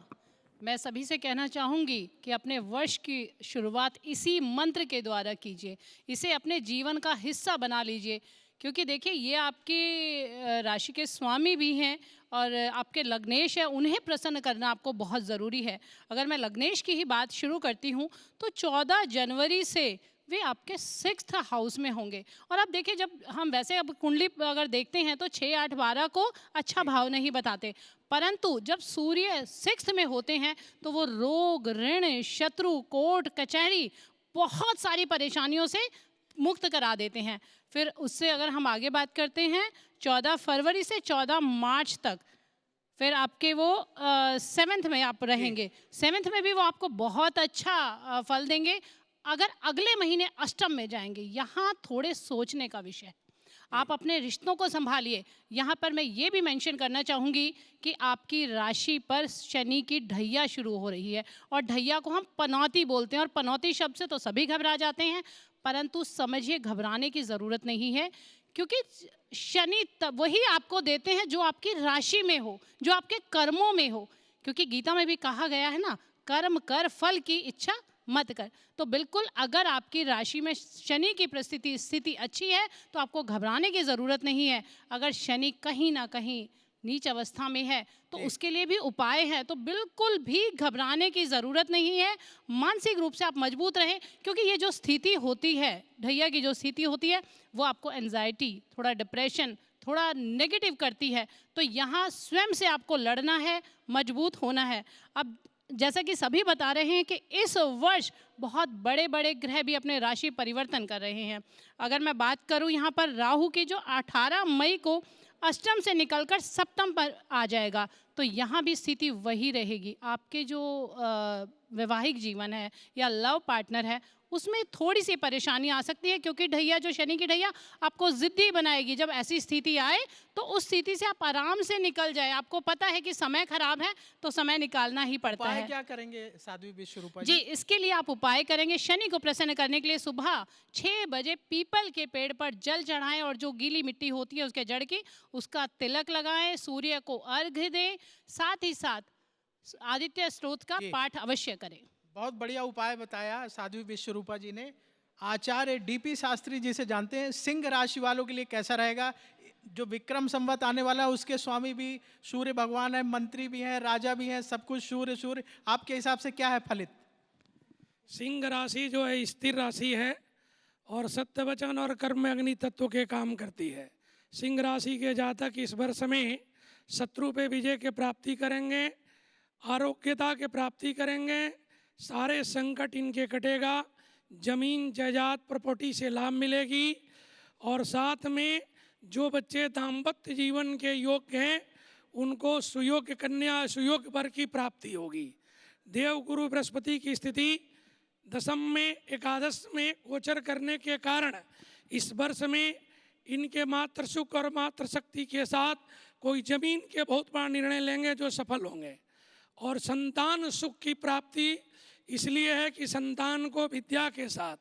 मैं सभी से कहना चाहूँगी कि अपने वर्ष की शुरुआत इसी मंत्र के द्वारा कीजिए, इसे अपने जीवन का हिस्सा बना लीजिए, क्योंकि देखिए ये आपकी राशि के स्वामी भी हैं और आपके लग्नेश है, उन्हें प्रसन्न करना आपको बहुत ज़रूरी है। अगर मैं लग्नेश की ही बात शुरू करती हूँ तो 14 जनवरी से वे आपके 6th हाउस में होंगे। और अब देखिए, जब हम वैसे अब कुंडली अगर देखते हैं तो 6, 8, 12 को अच्छा भाव नहीं बताते, परंतु जब सूर्य 6th में होते हैं तो वो रोग, ऋण, शत्रु, कोर्ट कचहरी, बहुत सारी परेशानियों से मुक्त करा देते हैं। फिर उससे अगर हम आगे बात करते हैं 14 फरवरी से 14 मार्च तक, फिर आपके वो 7th में आप रहेंगे। 7th में भी वो आपको बहुत अच्छा फल देंगे। अगर अगले महीने अष्टम में जाएंगे, यहाँ थोड़े सोचने का विषय है। आप अपने रिश्तों को संभालिए। यहाँ पर मैं ये भी मेंशन करना चाहूँगी कि आपकी राशि पर शनि की ढैया शुरू हो रही है, और ढैया को हम पनौती बोलते हैं, और पनौती शब्द से तो सभी घबरा जाते हैं, परंतु समझिए घबराने की ज़रूरत नहीं है, क्योंकि शनि वही आपको देते हैं जो आपकी राशि में हो, जो आपके कर्मों में हो। क्योंकि गीता में भी कहा गया है ना, कर्म कर फल की इच्छा मत कर। तो बिल्कुल अगर आपकी राशि में शनि की स्थिति अच्छी है तो आपको घबराने की ज़रूरत नहीं है। अगर शनि कहीं ना कहीं नीच अवस्था में है तो उसके लिए भी उपाय है, तो बिल्कुल भी घबराने की ज़रूरत नहीं है। मानसिक रूप से आप मजबूत रहें, क्योंकि ये जो स्थिति होती है, ढैया की जो स्थिति होती है, वो आपको एंजाइटी, थोड़ा डिप्रेशन, थोड़ा नेगेटिव करती है। तो यहाँ स्वयं से आपको लड़ना है, मजबूत होना है। अब जैसा कि सभी बता रहे हैं कि इस वर्ष बहुत बड़े बड़े ग्रह भी अपने राशि परिवर्तन कर रहे हैं। अगर मैं बात करूं यहाँ पर राहु की, जो 18 मई को अष्टम से निकलकर सप्तम पर आ जाएगा, तो यहाँ भी स्थिति वही रहेगी। आपके जो वैवाहिक जीवन है या लव पार्टनर है, उसमें थोड़ी सी परेशानी आ सकती है, क्योंकि ढैया, जो शनि की ढैया, आपको ज़िद्दी बनाएगी। जब ऐसी स्थिति आए तो उस स्थिति से आप आराम से निकल जाए। आपको पता है कि समय खराब है तो समय निकालना ही पड़ता है। क्या करेंगे साध्वी विश्वरूपा जी? इसके लिए आप उपाय करेंगे, शनि को प्रसन्न करने के लिए सुबह 6 बजे पीपल के पेड़ पर जल चढ़ाएं, और जो गीली मिट्टी होती है उसके जड़ की, उसका तिलक लगाएं, सूर्य को अर्घ्य दें। साथ ही साथ आदित्य स्तोत्र का जी। पाठ अवश्य करें। बहुत बढ़िया उपाय बताया साध्वी विश्वरूपा जी ने। आचार्य डीपी शास्त्री जी से जानते हैं सिंह राशि वालों के लिए कैसा रहेगा। जो विक्रम संवत आने वाला है उसके स्वामी भी सूर्य भगवान है, मंत्री भी हैं, राजा भी हैं, सब कुछ सूर्य सूर्य। आपके हिसाब से क्या है फलित? सिंह राशि जो है स्थिर राशि है और सत्य वचन और कर्म में अग्नि तत्व के काम करती है। सिंह राशि के जातक इस वर्ष में शत्रु पे विजय के प्राप्ति करेंगे, आरोग्यता के प्राप्ति करेंगे, सारे संकट इनके कटेगा, जमीन जायदाद प्रॉपर्टी से लाभ मिलेगी और साथ में जो बच्चे दाम्पत्य जीवन के योग्य हैं उनको सुयोग्य कन्या सुयोग्य वर की प्राप्ति होगी। देवगुरु बृहस्पति की स्थिति दशम में एकादश में गोचर करने के कारण इस वर्ष में इनके मातृ सुख और मातृ शक्ति के साथ कोई जमीन के बहुत बड़ा निर्णय लेंगे जो सफल होंगे। और संतान सुख की प्राप्ति इसलिए है कि संतान को विद्या के साथ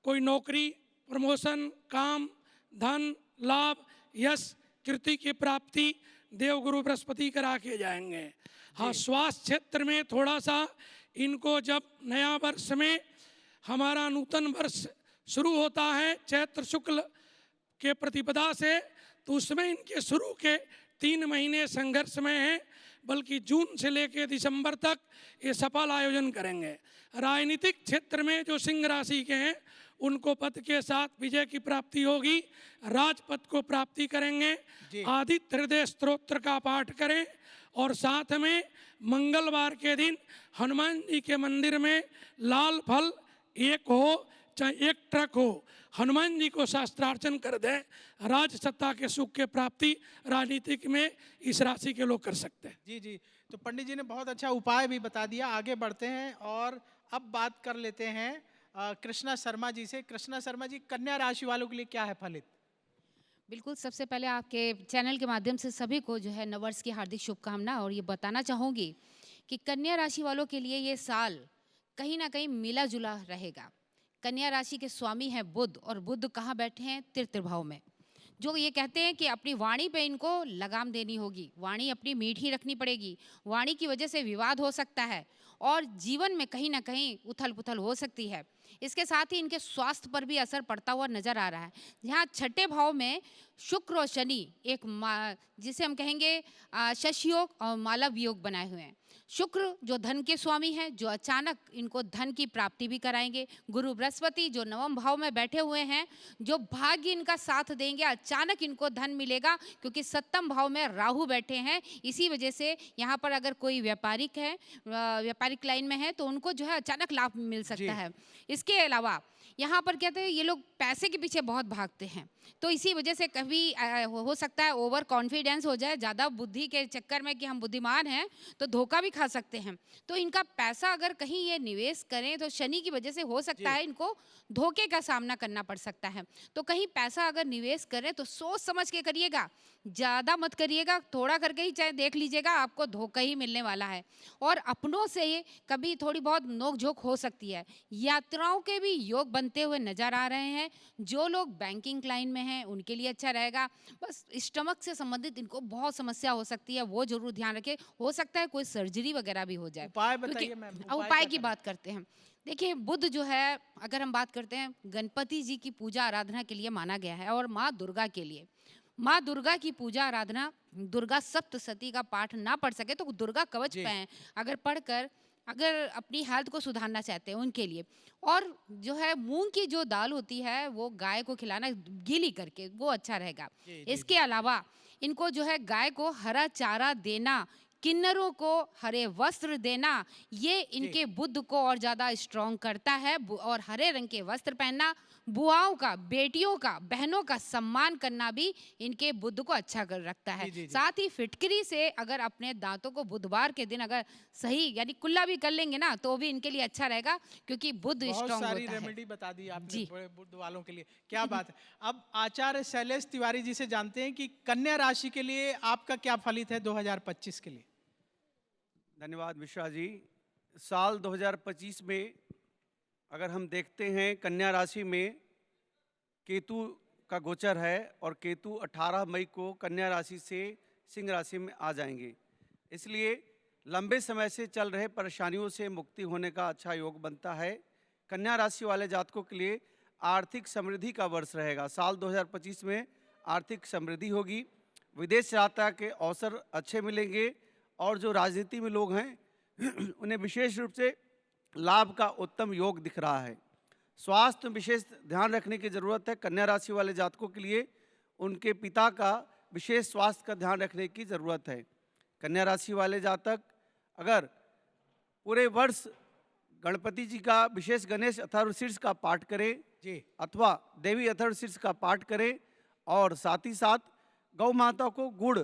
कोई नौकरी, प्रमोशन, काम, धन, लाभ, यश, कीर्ति की प्राप्ति देवगुरु बृहस्पति करा के जाएंगे। हाँ, स्वास्थ्य क्षेत्र में थोड़ा सा इनको जब नया वर्ष में हमारा नूतन वर्ष शुरू होता है चैत्र शुक्ल के प्रतिपदा से, तो उसमें इनके शुरू के 3 महीने संघर्ष में हैं, बल्कि जून से लेकर दिसंबर तक ये सफल आयोजन करेंगे। राजनीतिक क्षेत्र में जो सिंह राशि के हैं उनको पद के साथ विजय की प्राप्ति होगी, राजपद को प्राप्ति करेंगे। आदित्य हृदय स्तोत्र का पाठ करें और साथ में मंगलवार के दिन हनुमान जी के मंदिर में लाल फल एक हो चाहे 1 ट्रक हो, हनुमान जी को शास्त्रार्चन कर दें। राज सत्ता के सुख के प्राप्ति राजनीतिक में इस राशि के लोग कर सकते हैं। जी जी, तो पंडित जी ने बहुत अच्छा उपाय भी बता दिया। आगे बढ़ते हैं और अब बात कर लेते हैं कृष्णा शर्मा जी से। कृष्णा शर्मा जी, कन्या राशि वालों के लिए क्या है फलित? बिल्कुल, सबसे पहले आपके चैनल के माध्यम से सभी को जो है नववर्ष की हार्दिक शुभकामना। और ये बताना चाहूँगी कि कन्या राशि वालों के लिए ये साल कहीं ना कहीं मिला जुला रहेगा। कन्या राशि के स्वामी हैं बुध, और बुध कहाँ बैठे हैं? तृतीय भाव में। जो ये कहते हैं कि अपनी वाणी पे इनको लगाम देनी होगी, वाणी अपनी मीठी रखनी पड़ेगी। वाणी की वजह से विवाद हो सकता है और जीवन में कहीं ना कहीं उथल पुथल हो सकती है। इसके साथ ही इनके स्वास्थ्य पर भी असर पड़ता हुआ नजर आ रहा है। यहाँ 6ठे भाव में शुक्र और शनि एक जिसे हम कहेंगे शशि योग और मालव योग बनाए हुए हैं। शुक्र जो धन के स्वामी हैं, जो अचानक इनको धन की प्राप्ति भी कराएंगे। गुरु बृहस्पति जो 9वें भाव में बैठे हुए हैं, जो भाग्य इनका साथ देंगे, अचानक इनको धन मिलेगा क्योंकि 7वें भाव में राहु बैठे हैं। इसी वजह से यहाँ पर अगर कोई व्यापारिक है, व्यापारिक लाइन में है, तो उनको जो है अचानक लाभ मिल सकता है। इसके अलावा यहाँ पर कहते हैं ये लोग पैसे के पीछे बहुत भागते हैं, तो इसी वजह से कभी हो सकता है ओवर कॉन्फिडेंस हो जाए, ज़्यादा बुद्धि के चक्कर में कि हम बुद्धिमान हैं तो धोखा भी खा सकते हैं। तो इनका पैसा अगर कहीं ये निवेश करें तो शनि की वजह से हो सकता है इनको धोखे का सामना करना पड़ सकता है। तो कहीं पैसा अगर निवेश करें तो सोच समझ के करिएगा, ज़्यादा मत करिएगा, थोड़ा करके ही चाहे देख लीजिएगा, आपको धोखा ही मिलने वाला है। और अपनों से कभी थोड़ी बहुत नोक-झोंक हो सकती है। यात्राओं के भी योग बनते हुए नजर आ रहे हैं। जो लोग बैंकिंग लाइन में हैं उनके लिए अच्छा रहेगा। बस स्टमक से संबंधित इनको बहुत समस्या हो सकती है, वो जरूर ध्यान रखें। हो सकता है कोई सर्जरी वगैरह भी हो जाए। उपाय बताइए मैम। उपाय की बात करते हैं। देखिए, बुध जो है, अगर हम बात करते हैं, गणपति जी की पूजा आराधना के लिए माना गया है और माँ दुर्गा के लिए। माँ दुर्गा की पूजा आराधना, दुर्गा सप्तशती का पाठ ना पढ़ सके तो दुर्गा कवच पाएं, अगर पढ़कर अगर अपनी हेल्थ को सुधारना चाहते हैं उनके लिए। और जो है मूंग की जो दाल होती है वो गाय को खिलाना गीली करके, वो अच्छा रहेगा। इसके अलावा इनको जो है गाय को हरा चारा देना, किन्नरों को हरे वस्त्र देना, ये इनके बुद्ध को और ज़्यादा स्ट्रॉन्ग करता है। और हरे रंग के वस्त्र पहनना, बुआओं का, बेटियों का, बहनों का सम्मान करना भी इनके बुद्ध को अच्छा कर रखता है। साथ ही फिटकरी से अगर अपने दांतों को बुधवार के दिन अगर सही यानी कुल्ला भी कर लेंगे ना तो भी इनके लिए अच्छा रहेगा, क्योंकि बुद्ध स्ट्रॉन्ग होता है। बहुत सारी रेमेडी बता दी आपने बड़े बुद्ध वालों के लिए, क्या बात है। अब आचार्य शैलेश तिवारी जी से जानते हैं कि कन्या राशि के लिए आपका क्या फलित है 2025 के लिए? धन्यवाद मिश्रा जी। साल 2025 में अगर हम देखते हैं, कन्या राशि में केतु का गोचर है और केतु 18 मई को कन्या राशि से सिंह राशि में आ जाएंगे। इसलिए लंबे समय से चल रहे परेशानियों से मुक्ति होने का अच्छा योग बनता है। कन्या राशि वाले जातकों के लिए आर्थिक समृद्धि का वर्ष रहेगा। साल 2025 में आर्थिक समृद्धि होगी, विदेश यात्रा के अवसर अच्छे मिलेंगे और जो राजनीति में लोग हैं उन्हें विशेष रूप से लाभ का उत्तम योग दिख रहा है। स्वास्थ्य में विशेष ध्यान रखने की ज़रूरत है। कन्या राशि वाले जातकों के लिए उनके पिता का विशेष स्वास्थ्य का ध्यान रखने की ज़रूरत है। कन्या राशि वाले जातक अगर पूरे वर्ष गणपति जी का विशेष गणेश अथर्वशीर्ष का पाठ करें जी अथवा देवी अथर्वशीर्ष का पाठ करें और साथ ही साथ गौ माता को गुड़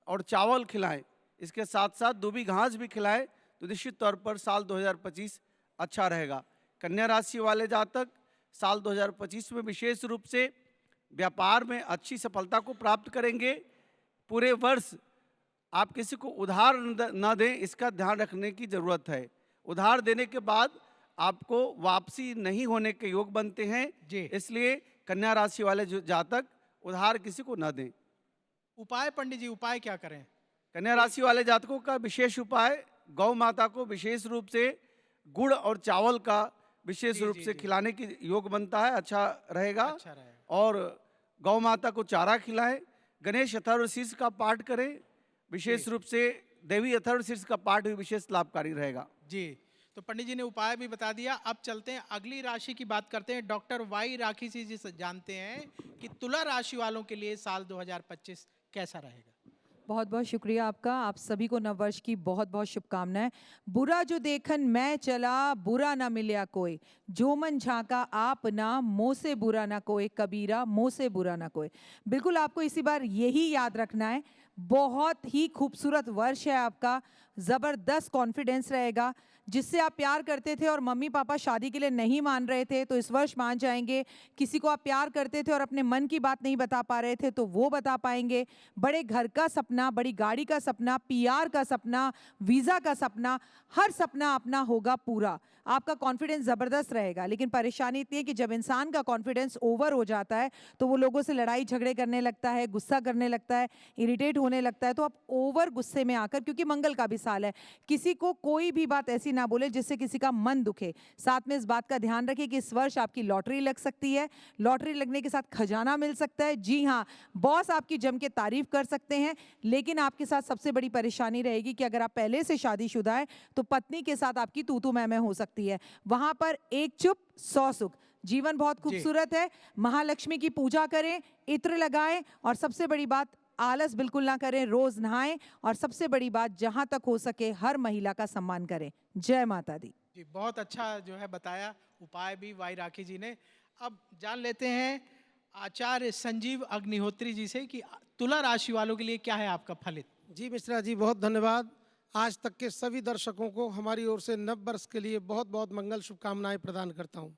और चावल खिलाएं, इसके साथ साथ दूबी घास भी खिलाएं तो निश्चित तौर पर साल 2025 अच्छा रहेगा। कन्या राशि वाले जातक साल 2025 में विशेष रूप से व्यापार में अच्छी सफलता को प्राप्त करेंगे। पूरे वर्ष आप किसी को उधार न दें, इसका ध्यान रखने की ज़रूरत है। उधार देने के बाद आपको वापसी नहीं होने के योग बनते हैं जी। इसलिए कन्या राशि वाले जो जातक उधार किसी को न दें। उपाय पंडित जी, उपाय क्या करें? कन्या राशि वाले जातकों का विशेष उपाय गौ माता को विशेष रूप से गुड़ और चावल का विशेष जी, रूप जी, से जी। खिलाने की योग बनता है, अच्छा रहेगा। अच्छा रहेगा। और गौ माता को चारा खिलाएं, गणेश अथर्वशीर्ष का पाठ करें, विशेष जी। रूप से देवी अथर्वशीर्ष का पाठ भी विशेष लाभकारी रहेगा। जी, तो पंडित जी ने उपाय भी बता दिया। अब चलते हैं अगली राशि की बात करते हैं। डॉक्टर वाई राखी जी से जानते हैं कि तुला राशि वालों के लिए साल 2025 कैसा रहेगा। बहुत बहुत शुक्रिया आपका। आप सभी को नववर्ष की बहुत बहुत शुभकामनाएं। बुरा जो देखन मैं चला, बुरा ना मिलया कोई, जो मन झांका आप ना, मोह से बुरा ना कोई, कबीरा मोह से बुरा ना कोई। बिल्कुल आपको इसी बार यही याद रखना है। बहुत ही खूबसूरत वर्ष है आपका, ज़बरदस्त कॉन्फिडेंस रहेगा। जिससे आप प्यार करते थे और मम्मी पापा शादी के लिए नहीं मान रहे थे तो इस वर्ष मान जाएंगे। किसी को आप प्यार करते थे और अपने मन की बात नहीं बता पा रहे थे तो वो बता पाएंगे। बड़े घर का सपना, बड़ी गाड़ी का सपना, पीआर का सपना, वीज़ा का सपना, हर सपना अपना होगा पूरा। आपका कॉन्फिडेंस ज़बरदस्त रहेगा। लेकिन परेशानी इतनी है कि जब इंसान का कॉन्फिडेंस ओवर हो जाता है तो वो लोगों से लड़ाई झगड़े करने लगता है, गुस्सा करने लगता है, इरिटेट होने लगता है। तो आप ओवर गुस्से में आकर, क्योंकि मंगल का भी साल है, किसी को कोई भी बात ऐसी ना बोले जिससे किसी का मन दुखे। साथ में इस बात का ध्यान रखें कि इस वर्ष आपकी लॉटरी लग सकती है। लॉटरी लगने के साथ खजाना मिल सकता है। जी हाँ, बॉस आपकी जम के तारीफ कर सकते हैं। लेकिन आपके साथ सबसे बड़ी परेशानी रहेगी कि अगर आप पहले से शादीशुदा है तो पत्नी के साथ आपकी तू मैं हो सकती है। वहां पर एक चुप 100 सुख। जीवन बहुत खूबसूरत है। महालक्ष्मी की पूजा करें, इत्र लगाएं और सबसे बड़ी बात, आलस बिल्कुल ना करें, रोज नहाएं और सबसे बड़ी बात, जहां तक हो सके हर महिला का सम्मान करें। जय माता दी। जी, बहुत अच्छा जो है बताया उपाय भी वाई राखी जी ने। अब जान लेते हैं आचार्य संजीव अग्निहोत्री जी से कि तुला राशि वालों के लिए क्या है आपका फलित। जी मिश्रा जी, बहुत धन्यवाद। आज तक के सभी दर्शकों को हमारी ओर से नव वर्ष के लिए बहुत बहुत मंगल शुभकामनाएं प्रदान करता हूं।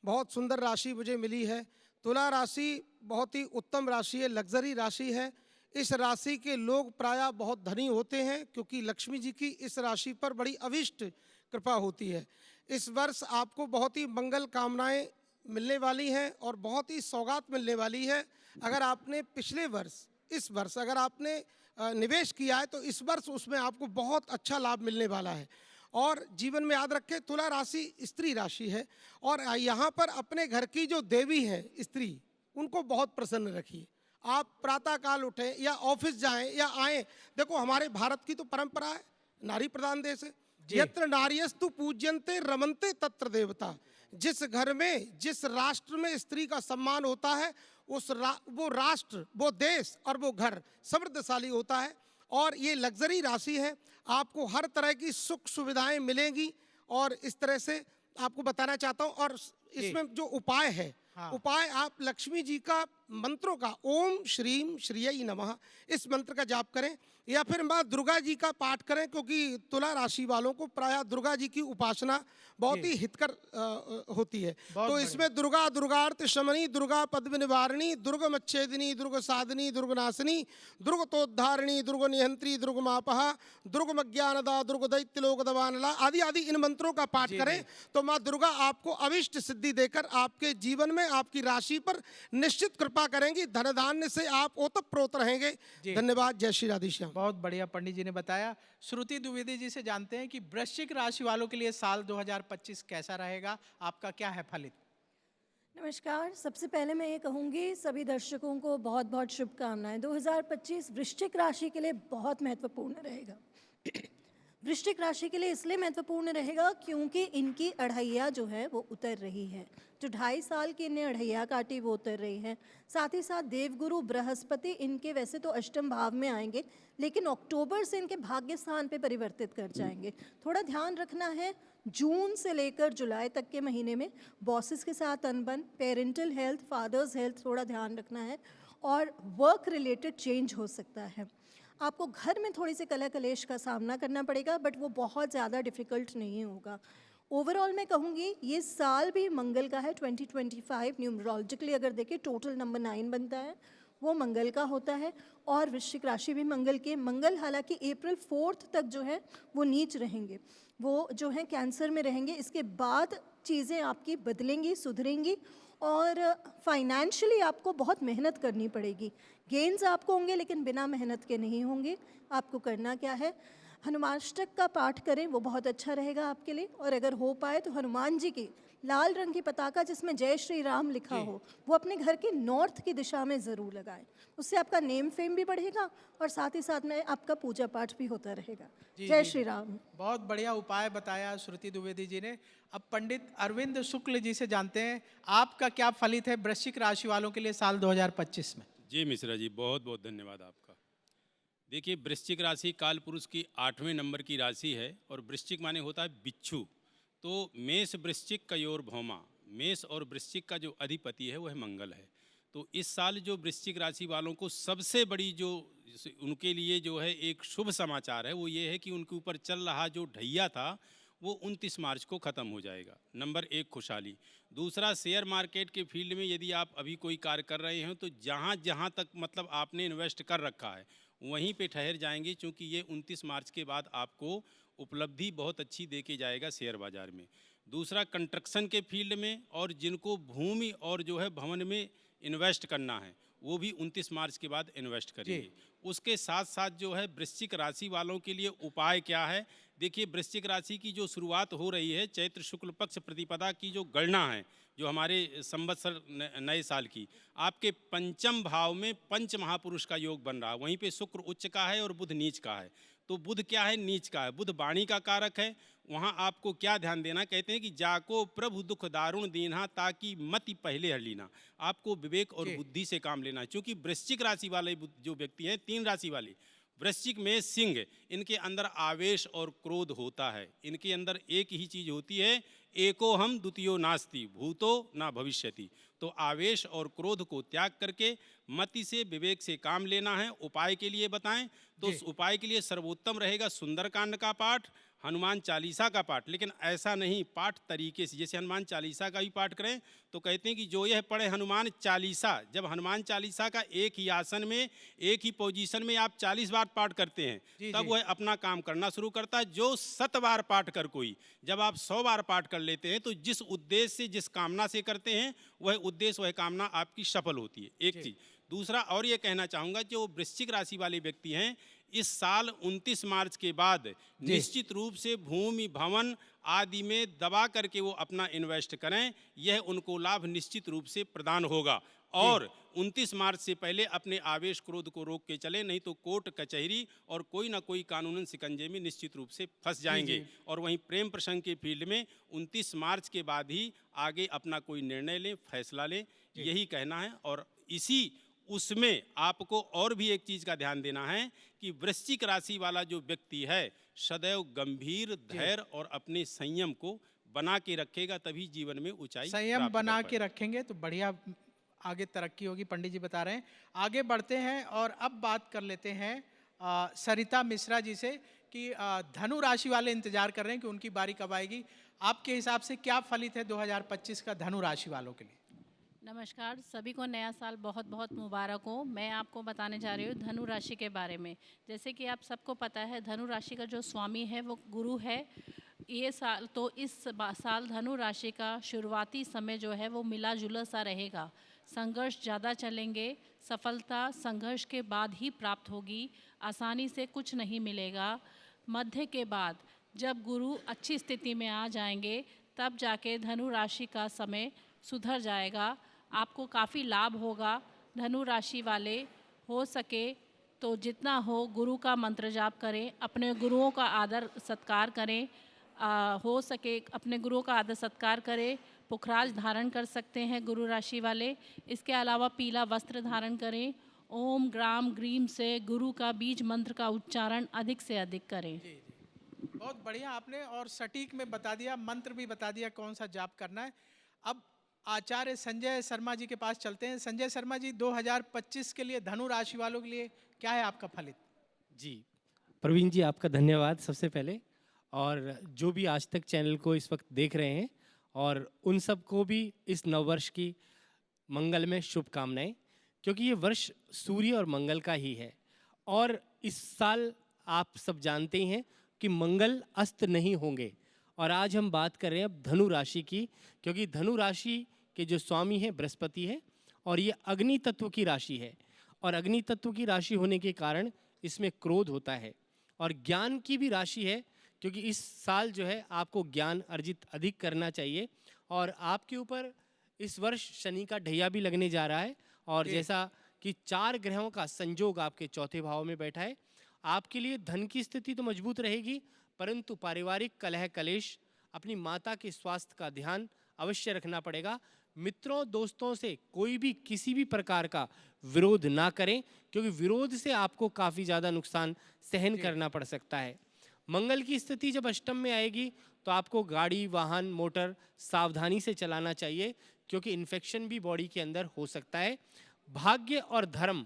बहुत सुंदर राशि मुझे मिली है। तुला राशि बहुत ही उत्तम राशि है, लग्जरी राशि है। इस राशि के लोग प्रायः बहुत धनी होते हैं क्योंकि लक्ष्मी जी की इस राशि पर बड़ी अविष्ट कृपा होती है। इस वर्ष आपको बहुत ही मंगल कामनाएं मिलने वाली हैं और बहुत ही सौगात मिलने वाली है। अगर आपने पिछले वर्ष, इस वर्ष अगर आपने निवेश किया है तो इस वर्ष उसमें आपको बहुत अच्छा लाभ मिलने वाला है। और जीवन में याद रखें, तुला राशि स्त्री राशि है और यहाँ पर अपने घर की जो देवी है स्त्री, उनको बहुत प्रसन्न रखिए। आप प्रातःकाल उठें या ऑफिस जाएं या आएं, देखो हमारे भारत की तो परंपरा है, नारी प्रधान देश है। यत्र नार्यस्तु पूज्यन्ते रमन्ते तत्र देवता। जिस घर में, जिस राष्ट्र में स्त्री का सम्मान होता है वो राष्ट्र, वो देश और वो घर समृद्धशाली होता है। और ये लग्जरी राशि है, आपको हर तरह की सुख सुविधाएं मिलेंगी। और इस तरह से आपको बताना चाहता हूँ। और इसमें जो उपाय है, उपाय आप लक्ष्मी जी का मंत्रों का ओम श्रीम श्रीयै नमः इस मंत्र का जाप करें या फिर माँ दुर्गा जी का पाठ करें, क्योंकि तुला राशि वालों को प्रायः दुर्गा जी की उपासना बहुत ही हितकर होती है। तो इसमें दुर्गा, दुर्गार्थ शमनी, दुर्गा पद्म निवारिणी, दुर्ग मच्छेदिनी, दुर्ग साधनी, दुर्ग नाशिनी, दुर्ग तोद्धारिणी, दुर्ग निहंत्री, दुर्ग मापहा, दुर्ग मज्ञानदा, दुर्ग दैत्य लोक दवानला आदि आदि इन मंत्रों का पाठ करें तो माँ दुर्गा आपको अविष्ट सिद्धि देकर आपके जीवन में में आपकी राशि पर निश्चित कृपा करेंगी। धन धान्य से आप ओतप्रोत रहेंगे। धन्यवाद। जय श्री राधे श्याम। बहुत बढ़िया पंडित जी ने बताया। श्रुति द्विवेदी जी से जानते हैं कि वृश्चिक राशि वालों के लिए साल 2025 कैसा रहेगा, आपका क्या है फलित? नमस्कार। सबसे पहले मैं ये कहूँगी सभी दर्शकों को बहुत बहुत शुभकामनाएं। 2025 वृश्चिक राशि के लिए बहुत महत्वपूर्ण रहेगा। वृश्चिक राशि के लिए इसलिए महत्वपूर्ण रहेगा क्योंकि इनकी अढ़ैया जो है वो उतर रही है। जो 2.5 साल की इन्हें अढ़ैया काटी वो उतर रही है। साथ ही साथ देवगुरु बृहस्पति इनके वैसे तो अष्टम भाव में आएंगे, लेकिन अक्टूबर से इनके भाग्य स्थान पे परिवर्तित कर जाएंगे। थोड़ा ध्यान रखना है, जून से लेकर जुलाई तक के महीने में बॉसेस के साथ अनबन, पेरेंटल हेल्थ, फादर्स हेल्थ थोड़ा ध्यान रखना है, और वर्क रिलेटेड चेंज हो सकता है। आपको घर में थोड़ी सी कलह कलेश का सामना करना पड़ेगा, बट वो बहुत ज़्यादा डिफ़िकल्ट नहीं होगा। ओवरऑल मैं कहूँगी ये साल भी मंगल का है। 2025 न्यूमरोलॉजिकली अगर देखें टोटल नंबर 9 बनता है, वो मंगल का होता है। और वृश्चिक राशि भी मंगल हालांकि अप्रैल 4 तक जो है वो नीच रहेंगे, वो जो है कैंसर में रहेंगे। इसके बाद चीज़ें आपकी बदलेंगी, सुधरेंगी, और फाइनेंशियली आपको बहुत मेहनत करनी पड़ेगी। गेन्स आपको होंगे लेकिन बिना मेहनत के नहीं होंगे। आपको करना क्या है, हनुमाष्टक का पाठ करें, वो बहुत अच्छा रहेगा आपके लिए। और अगर हो पाए तो हनुमान जी की लाल रंग की पताका जिसमें जय श्री राम लिखा हो, वो अपने घर के नॉर्थ की दिशा में ज़रूर लगाएं। उससे आपका नेम फेम भी बढ़ेगा और साथ ही साथ में आपका पूजा पाठ भी होता रहेगा। जय श्री राम। बहुत बढ़िया उपाय बताया श्रुति द्विवेदी जी ने। अब पंडित अरविंद शुक्ल जी से जानते हैं आपका क्या फलित है वृश्चिक राशि वालों के लिए साल 2025 में। जी मिश्रा जी, बहुत बहुत धन्यवाद आपका। देखिए, वृश्चिक राशि काल पुरुष की 8वें नंबर की राशि है और वृश्चिक माने होता है बिच्छू। तो मेष वृश्चिक कयोर भौमा, मेष और वृश्चिक का जो अधिपति है वह मंगल है। तो इस साल जो वृश्चिक राशि वालों को सबसे बड़ी जो उनके लिए जो है एक शुभ समाचार है वो ये है कि उनके ऊपर चल रहा जो ढैया था वो 29 मार्च को ख़त्म हो जाएगा। नंबर 1 खुशहाली। दूसरा, शेयर मार्केट के फील्ड में यदि आप अभी कोई कार्य कर रहे हैं तो जहाँ जहाँ तक मतलब आपने इन्वेस्ट कर रखा है वहीं पे ठहर जाएंगे, क्योंकि ये 29 मार्च के बाद आपको उपलब्धि बहुत अच्छी दे के जाएगा शेयर बाज़ार में। दूसरा, कंस्ट्रक्शन के फील्ड में और जिनको भूमि और जो है भवन में इन्वेस्ट करना है वो भी 29 मार्च के बाद इन्वेस्ट करेंगे। उसके साथ साथ जो है वृश्चिक राशि वालों के लिए उपाय क्या है। देखिए, वृश्चिक राशि की जो शुरुआत हो रही है चैत्र शुक्ल पक्ष प्रतिपदा की जो गणना है जो हमारे संवत्सर नए साल की, आपके पंचम भाव में पंच महापुरुष का योग बन रहा है। वहीं पे शुक्र उच्च का है और बुध नीच का है। तो बुध क्या है, नीच का है। बुध वाणी का कारक है। वहाँ आपको क्या ध्यान देना, कहते हैं कि जाको प्रभु दुख दारुण दीना ताकि मति पहले हर लीना। आपको विवेक और बुद्धि से काम लेना है, क्योंकि वृश्चिक राशि वाले जो व्यक्ति हैं, 3 राशि वाले वृश्चिक में सिंह, इनके अंदर आवेश और क्रोध होता है। इनके अंदर एक ही चीज़ होती है, एको हम द्वितीयो नास्ति भूतो ना भविष्यति। तो आवेश और क्रोध को त्याग करके मति से विवेक से काम लेना है। उपाय के लिए बताएं तो उस उपाय के लिए सर्वोत्तम रहेगा सुंदरकांड का पाठ, हनुमान चालीसा का पाठ। लेकिन ऐसा नहीं, पाठ तरीके से, जैसे हनुमान चालीसा का भी पाठ करें तो कहते हैं कि जो यह पढ़े हनुमान चालीसा, जब हनुमान चालीसा का एक ही आसन में एक ही पोजीशन में आप 40 बार पाठ करते हैं तब वह अपना काम करना शुरू करता है। जो 100 बार पाठ कर कोई, जब आप 100 बार पाठ कर लेते हैं तो जिस उद्देश्य से, जिस कामना से करते हैं वह उद्देश्य, वह कामना आपकी सफल होती है। एक चीज़। दूसरा और ये कहना चाहूँगा, जो वृश्चिक राशि वाले व्यक्ति हैं इस साल 29 मार्च के बाद निश्चित रूप से भूमि भवन आदि में दबा करके वो अपना इन्वेस्ट करें, यह उनको लाभ निश्चित रूप से प्रदान होगा। और 29 मार्च से पहले अपने आवेश क्रोध को रोक के चले, नहीं तो कोर्ट कचहरी और कोई ना कोई कानूनन शिकंजे में निश्चित रूप से फंस जाएंगे। और वहीं प्रेम प्रसंग के फील्ड में 29 मार्च के बाद ही आगे अपना कोई निर्णय लें, फैसला लें, यही कहना है। और इसी उसमें आपको और भी एक चीज़ का ध्यान देना है कि वृश्चिक राशि वाला जो व्यक्ति है सदैव गंभीर, धैर्य और अपने संयम को बना के रखेगा, तभी जीवन में ऊंचाई संयम बना के रखेंगे तो बढ़िया आगे तरक्की होगी। पंडित जी बता रहे हैं। आगे बढ़ते हैं और अब बात कर लेते हैं सरिता मिश्रा जी से कि धनु राशि वाले इंतजार कर रहे हैं कि उनकी बारी कब आएगी। आपके हिसाब से क्या फलित है 2025 का धनु राशि वालों के लिए? नमस्कार, सभी को नया साल बहुत बहुत मुबारक हो। मैं आपको बताने जा रही हूँ धनु राशि के बारे में। जैसे कि आप सबको पता है धनु राशि का जो स्वामी है वो गुरु है। ये साल तो साल धनु राशि का शुरुआती समय जो है वो मिला जुला सा रहेगा। संघर्ष ज़्यादा चलेंगे, सफलता संघर्ष के बाद ही प्राप्त होगी, आसानी से कुछ नहीं मिलेगा। मध्य के बाद जब गुरु अच्छी स्थिति में आ जाएंगे तब जाके धनु राशि का समय सुधर जाएगा, आपको काफ़ी लाभ होगा। धनु राशि वाले हो सके तो जितना हो गुरु का मंत्र जाप करें, अपने गुरुओं का आदर सत्कार करें, हो सके अपने गुरुओं का आदर सत्कार करें। पुखराज धारण कर सकते हैं गुरु राशि वाले। इसके अलावा पीला वस्त्र धारण करें। ओम ग्राम ग्रीम से गुरु का बीज मंत्र का उच्चारण अधिक से अधिक करें। बहुत बढ़िया आपने और सटीक में बता दिया, मंत्र भी बता दिया कौन सा जाप करना है। अब आचार्य संजय शर्मा जी के पास चलते हैं। संजय शर्मा जी, 2025 के लिए धनु राशि वालों के लिए क्या है आपका फलित? जी प्रवीण जी, आपका धन्यवाद सबसे पहले, और जो भी आज तक चैनल को इस वक्त देख रहे हैं और उन सब को भी इस नववर्ष की मंगल में शुभकामनाएं, क्योंकि ये वर्ष सूर्य और मंगल का ही है। और इस साल आप सब जानते ही हैं कि मंगल अस्त नहीं होंगे। और आज हम बात कर रहे हैं अब धनु राशि की, क्योंकि धनु राशि के जो स्वामी हैं बृहस्पति है और ये अग्नि तत्व की राशि है। और अग्नि तत्व की राशि होने के कारण इसमें क्रोध होता है और ज्ञान की भी राशि है, क्योंकि इस साल जो है आपको ज्ञान अर्जित अधिक करना चाहिए। और आपके ऊपर इस वर्ष शनि का ढैया भी लगने जा रहा है, और जैसा कि 4 ग्रहों का संयोग आपके चौथे भाव में बैठा है, आपके लिए धन की स्थिति तो मजबूत रहेगी, परंतु पारिवारिक कलह कलेश, अपनी माता के स्वास्थ्य का ध्यान अवश्य रखना पड़ेगा। मित्रों दोस्तों से कोई भी किसी भी प्रकार का विरोध ना करें, क्योंकि विरोध से आपको काफ़ी ज़्यादा नुकसान सहन करना पड़ सकता है। मंगल की स्थिति जब अष्टम में आएगी तो आपको गाड़ी वाहन मोटर सावधानी से चलाना चाहिए, क्योंकि इन्फेक्शन भी बॉडी के अंदर हो सकता है। भाग्य और धर्म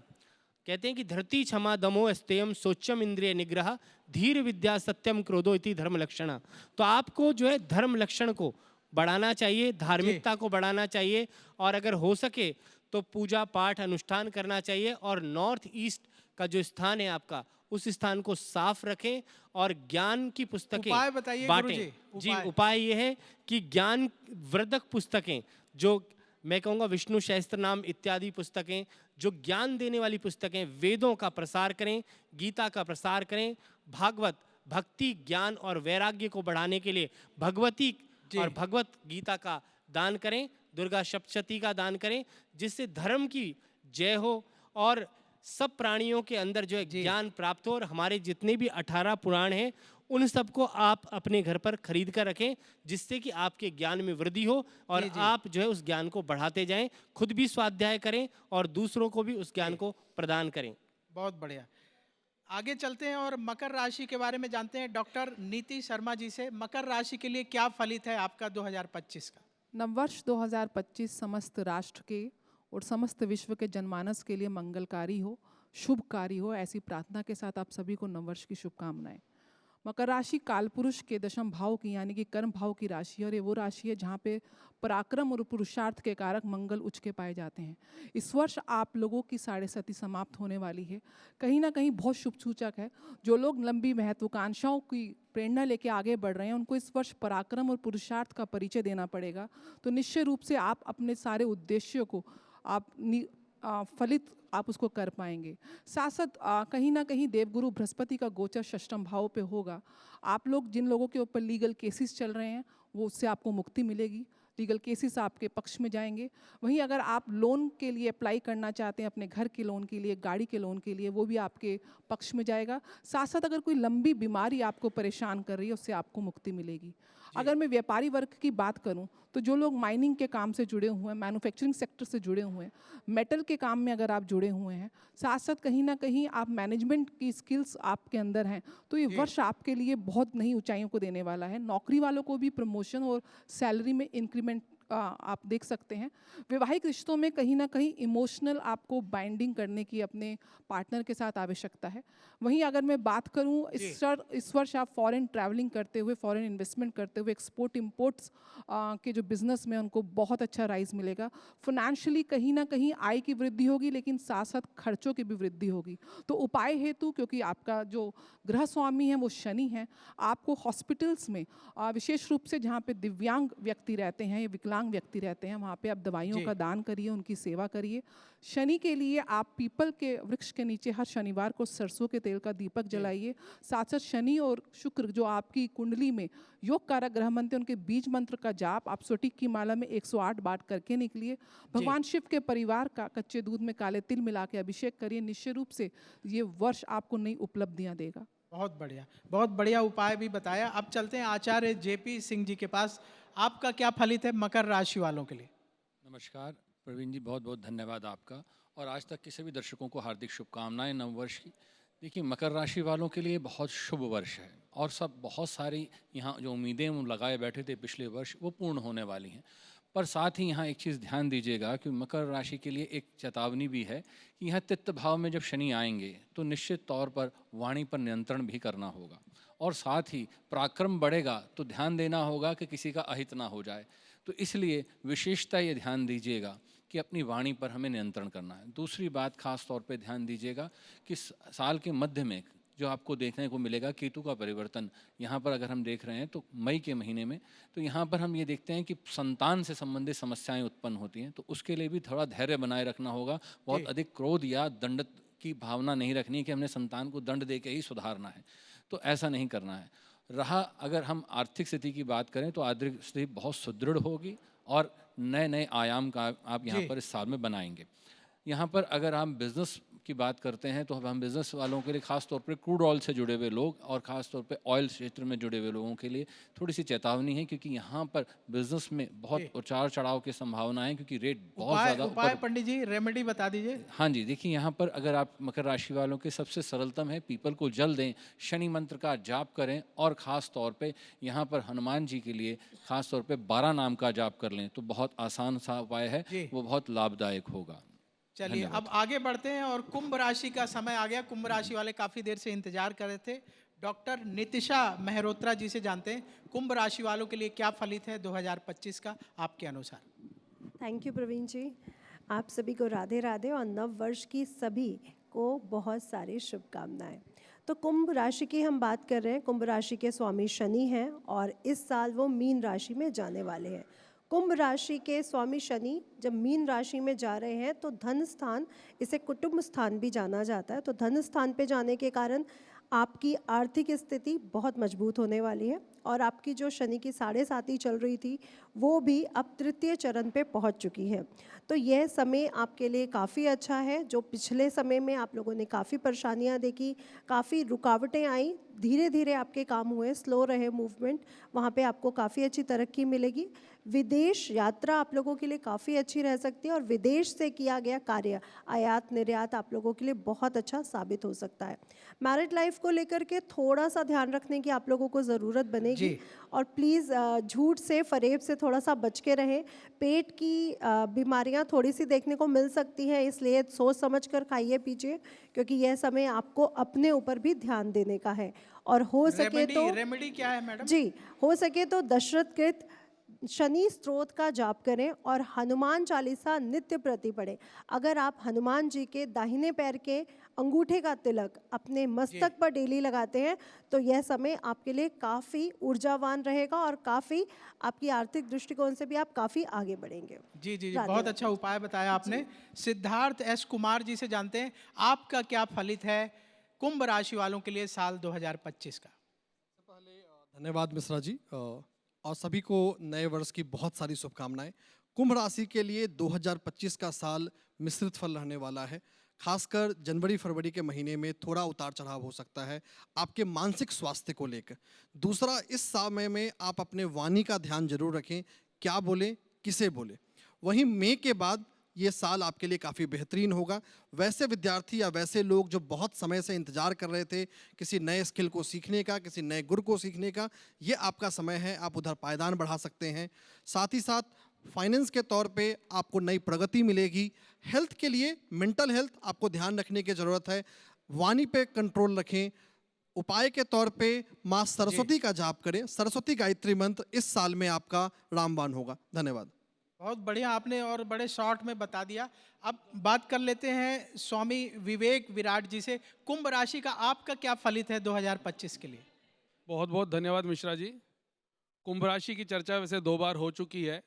कहते हैं कि धरती क्षमा दमो अस्तेयम सोच्यम इंद्रिय निग्रह धीर विद्या सत्यम क्रोधो इति धर्म लक्षणा। तो आपको जो है धर्म लक्षण को बढ़ाना चाहिए, धार्मिकता को बढ़ाना चाहिए, और अगर हो सके तो पूजा पाठ अनुष्ठान करना चाहिए। और नॉर्थ ईस्ट का जो स्थान है आपका, उस स्थान को साफ रखें और ज्ञान की पुस्तकें उपाय बताइए बांटें। जी, उपाय ये है कि ज्ञान वर्धक पुस्तकें, जो मैं कहूँगा विष्णु सहस्त्र नाम इत्यादि पुस्तकें, जो ज्ञान देने वाली पुस्तकें, वेदों का प्रसार करें, गीता का प्रसार करें, भागवत भक्ति ज्ञान और वैराग्य को बढ़ाने के लिए भगवती और भगवत गीता का दान करें, दुर्गा सप्तशती का दान करें, जिससे धर्म की जय हो और सब प्राणियों के अंदर जो है ज्ञान प्राप्त हो। और हमारे जितने भी 18 पुराण हैं उन सबको आप अपने घर पर खरीद कर रखें, जिससे कि आपके ज्ञान में वृद्धि हो और आप जो है उस ज्ञान को बढ़ाते जाएं, खुद भी स्वाध्याय करें और दूसरों को भी उस ज्ञान को प्रदान करें। बहुत बढ़िया, आगे चलते हैं और मकर राशि के बारे में जानते हैं डॉक्टर नीति शर्मा जी से। मकर राशि के लिए क्या फलित है आपका 2025 का? नववर्ष 2025 समस्त राष्ट्र के और समस्त विश्व के जनमानस के लिए मंगलकारी हो, शुभकारी हो, ऐसी प्रार्थना के साथ आप सभी को नववर्ष की शुभकामनाएं। मकर राशि कालपुरुष के दशम भाव की यानी कि कर्म भाव की राशि है, और ये वो राशि है जहाँ पे पराक्रम और पुरुषार्थ के कारक मंगल उच्च के पाए जाते हैं। इस वर्ष आप लोगों की 7.5 समाप्त होने वाली है, कहीं ना कहीं बहुत शुभ सूचक है। जो लोग लंबी महत्वाकांक्षाओं की प्रेरणा लेके आगे बढ़ रहे हैं उनको इस वर्ष पराक्रम और पुरुषार्थ का परिचय देना पड़ेगा। तो निश्चय रूप से आप अपने सारे उद्देश्यों को फलित आप उसको कर पाएंगे। साथ साथ कहीं ना कहीं देवगुरु बृहस्पति का गोचर षष्ठम भाव पे होगा। आप लोग जिन लोगों के ऊपर लीगल केसेस चल रहे हैं वो उससे आपको मुक्ति मिलेगी, लीगल केसेस आपके पक्ष में जाएंगे। वहीं अगर आप लोन के लिए अप्लाई करना चाहते हैं, अपने घर के लोन के लिए, गाड़ी के लोन के लिए, वो भी आपके पक्ष में जाएगा। साथ साथ अगर कोई लंबी बीमारी आपको परेशान कर रही है उससे आपको मुक्ति मिलेगी। अगर मैं व्यापारी वर्ग की बात करूं तो जो लोग माइनिंग के काम से जुड़े हुए हैं, मैन्युफैक्चरिंग सेक्टर से जुड़े हुए हैं, मेटल के काम में अगर आप जुड़े हुए हैं, साथ साथ कहीं ना कहीं आप मैनेजमेंट की स्किल्स आपके अंदर हैं, तो ये वर्ष आपके लिए बहुत नई ऊंचाइयों को देने वाला है। नौकरी वालों को भी प्रमोशन और सैलरी में इंक्रीमेंट आप देख सकते हैं। वैवाहिक रिश्तों में कहीं ना कहीं इमोशनल आपको बाइंडिंग करने की अपने पार्टनर के साथ आवश्यकता है। वहीं अगर मैं बात करूं, इस वर्ष आप फॉरेन ट्रैवलिंग करते हुए, फॉरेन इन्वेस्टमेंट करते हुए, एक्सपोर्ट इम्पोर्ट्स के जो बिजनेस में उनको बहुत अच्छा राइज मिलेगा। फाइनेंशियली कहीं ना कहीं आय की वृद्धि होगी, लेकिन साथ साथ खर्चों की भी वृद्धि होगी। तो उपाय हेतु, क्योंकि आपका जो ग्रह स्वामी है वो शनि है, आपको हॉस्पिटल्स में विशेष रूप से जहाँ पे दिव्यांग व्यक्ति रहते हैं या विकलांग व्यक्ति रहते हैं, वहाँ पे आप दवाइयों का दान करिए, उनकी सेवा करिए। शनि के लिए आप पीपल के वृक्ष के नीचे हर शनिवार को सरसों के तेल का दीपक जलाइए। साथ साथ शनि और शुक्र जो आपकी कुंडली में योग कारक ग्रह बनते हैं, उनके बीज मंत्र का जाप आप स्फटिक की माला में 108 बार करके निकलिए। भगवान शिव के परिवार का कच्चे दूध में काले तिल मिला के अभिषेक करिए। निश्चित रूप से ये वर्ष आपको नई उपलब्धियां देगा। बहुत बढ़िया उपाय भी बताया। अब चलते हैं आचार्य जेपी सिंह जी के पास। आपका क्या फलित है मकर राशि वालों के लिए? नमस्कार प्रवीण जी, बहुत बहुत धन्यवाद आपका, और आज तक के सभी दर्शकों को हार्दिक शुभकामनाएं नववर्ष की। देखिए, मकर राशि वालों के लिए बहुत शुभ वर्ष है, और सब बहुत सारी यहाँ जो उम्मीदें हम लगाए बैठे थे पिछले वर्ष वो पूर्ण होने वाली हैं। पर साथ ही यहाँ एक चीज़ ध्यान दीजिएगा कि मकर राशि के लिए एक चेतावनी भी है कि यहाँ तित्त भाव में जब शनि आएंगे तो निश्चित तौर पर वाणी पर नियंत्रण भी करना होगा, और साथ ही पराक्रम बढ़ेगा तो ध्यान देना होगा कि किसी का अहित ना हो जाए। तो इसलिए विशेषता ये ध्यान दीजिएगा कि अपनी वाणी पर हमें नियंत्रण करना है। दूसरी बात खास तौर पे ध्यान दीजिएगा कि साल के मध्य में जो आपको देखने को मिलेगा केतु का परिवर्तन, यहाँ पर अगर हम देख रहे हैं तो मई के महीने में, तो यहाँ पर हम ये देखते हैं कि संतान से संबंधित समस्याएं उत्पन्न होती हैं। तो उसके लिए भी थोड़ा धैर्य बनाए रखना होगा। बहुत अधिक क्रोध या दंड की भावना नहीं रखनी कि हमने संतान को दंड दे के ही सुधारना है, तो ऐसा नहीं करना है। रहा अगर हम आर्थिक स्थिति की बात करें तो आर्थिक स्थिति बहुत सुदृढ़ होगी और नए नए आयाम का आप यहाँ पर इस साल में बनाएंगे। यहाँ पर अगर हम बिज़नेस की बात करते हैं तो हम बिज़नेस वालों के लिए खास तौर पर क्रूड ऑयल से जुड़े हुए लोग और ख़ास तौर पे ऑयल क्षेत्र में जुड़े हुए लोगों के लिए थोड़ी सी चेतावनी है, क्योंकि यहाँ पर बिज़नेस में बहुत उतार चढ़ाव की संभावना है, क्योंकि रेट बहुत ज़्यादा उपाय पंडित जी रेमेडी बता दीजिए। हाँ जी, देखिए यहाँ पर अगर आप मकर राशि वालों के सबसे सरलतम है, पीपल को जल दें, शनि मंत्र का जाप करें, और ख़ास तौर पे यहाँ पर हनुमान जी के लिए ख़ास तौर पे 12 नाम का जाप कर लें तो बहुत आसान सा उपाय है, वो बहुत लाभदायक होगा। चलिए अब आगे बढ़ते हैं और कुंभ राशि का समय आ गया। कुंभ राशि वाले काफ़ी देर से इंतजार कर रहे थे। डॉक्टर नितिशा मेहरोत्रा जी से जानते हैं कुंभ राशि वालों के लिए क्या फलित है 2025 का आपके अनुसार। थैंक यू प्रवीण जी, आप सभी को राधे राधे और नव वर्ष की सभी को बहुत सारी शुभकामनाएं। तो कुंभ राशि की हम बात कर रहे हैं। कुंभ राशि के स्वामी शनि हैं और इस साल वो मीन राशि में जाने वाले हैं। कुंभ राशि के स्वामी शनि जब मीन राशि में जा रहे हैं तो धन स्थान, इसे कुटुंब स्थान भी जाना जाता है, तो धन स्थान पे जाने के कारण आपकी आर्थिक स्थिति बहुत मजबूत होने वाली है, और आपकी जो शनि की 7.5 चल रही थी वो भी अब तृतीय चरण पे पहुंच चुकी है। तो यह समय आपके लिए काफ़ी अच्छा है। जो पिछले समय में आप लोगों ने काफ़ी परेशानियां देखी, काफ़ी रुकावटें आई, धीरे धीरे आपके काम हुए, स्लो रहे मूवमेंट, वहाँ पे आपको काफ़ी अच्छी तरक्की मिलेगी। विदेश यात्रा आप लोगों के लिए काफ़ी अच्छी रह सकती है, और विदेश से किया गया कार्य आयात निर्यात आप लोगों के लिए बहुत अच्छा साबित हो सकता है। मैरिड लाइफ को लेकर के थोड़ा सा ध्यान रखने की आप लोगों को ज़रूरत बनेगी, और प्लीज़ झूठ से फरेब से थोड़ा सा बच के रहें। पेट की बीमारियां थोड़ी सी देखने को मिल सकती हैं, इसलिए सोच समझ कर खाइए पीजिए, क्योंकि यह समय आपको अपने ऊपर भी ध्यान देने का है। और हो सके तो रेमेडी क्या है मैडम? जी, हो सके तो दशरथ कृत शनि स्त्रोत का जाप करें और हनुमान चालीसा नित्य प्रति पढ़ें। अगर आप हनुमान जी के दाहिने पैर के अंगूठे का तिलक अपने मस्तक पर डेली लगाते हैं तो यह समय आपके लिए काफ़ी ऊर्जावान रहेगा और काफ़ी आपकी आर्थिक दृष्टिकोण से भी आप काफ़ी आगे बढ़ेंगे। जी जी जी, बहुत अच्छा उपाय बताया आपने। सिद्धार्थ एस कुमार जी से जानते हैं आपका क्या फलित है कुंभ राशि वालों के लिए साल 2025 का। धन्यवाद मिश्रा जी, और सभी को नए वर्ष की बहुत सारी शुभकामनाएं। कुंभ राशि के लिए 2025 का साल मिश्रित फल रहने वाला है। खासकर जनवरी फरवरी के महीने में थोड़ा उतार चढ़ाव हो सकता है आपके मानसिक स्वास्थ्य को लेकर। दूसरा, इस समय में आप अपने वाणी का ध्यान जरूर रखें, क्या बोलें किसे बोलें। वहीं मई के बाद ये साल आपके लिए काफ़ी बेहतरीन होगा। वैसे विद्यार्थी या वैसे लोग जो बहुत समय से इंतजार कर रहे थे किसी नए स्किल को सीखने का, किसी नए गुर को सीखने का, ये आपका समय है, आप उधर पायदान बढ़ा सकते हैं। साथ ही साथ फाइनेंस के तौर पे आपको नई प्रगति मिलेगी। हेल्थ के लिए मेंटल हेल्थ आपको ध्यान रखने की ज़रूरत है। वाणी पे कंट्रोल रखें। उपाय के तौर पे माँ सरस्वती का जाप करें। सरस्वती गायत्री मंत्र इस साल में आपका रामबाण होगा। धन्यवाद। बहुत बढ़िया आपने और बड़े शॉर्ट में बता दिया। अब बात कर लेते हैं स्वामी विवेक विराट जी से। कुंभ राशि का आपका क्या फलित है 2025 के लिए? बहुत बहुत धन्यवाद मिश्रा जी। कुंभ राशि की चर्चा वैसे 2 बार हो चुकी है,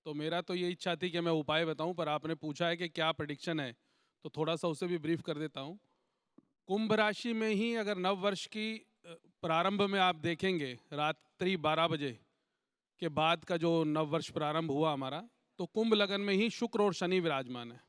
तो मेरा तो ये इच्छा थी कि मैं उपाय बताऊं, पर आपने पूछा है कि क्या प्रेडिक्शन है, तो थोड़ा सा उसे भी ब्रीफ कर देता हूं। कुंभ राशि में ही अगर नव वर्ष की प्रारंभ में आप देखेंगे, रात्रि 12 बजे के बाद का जो नव वर्ष प्रारंभ हुआ हमारा, तो कुंभ लगन में ही शुक्र और शनि विराजमान है।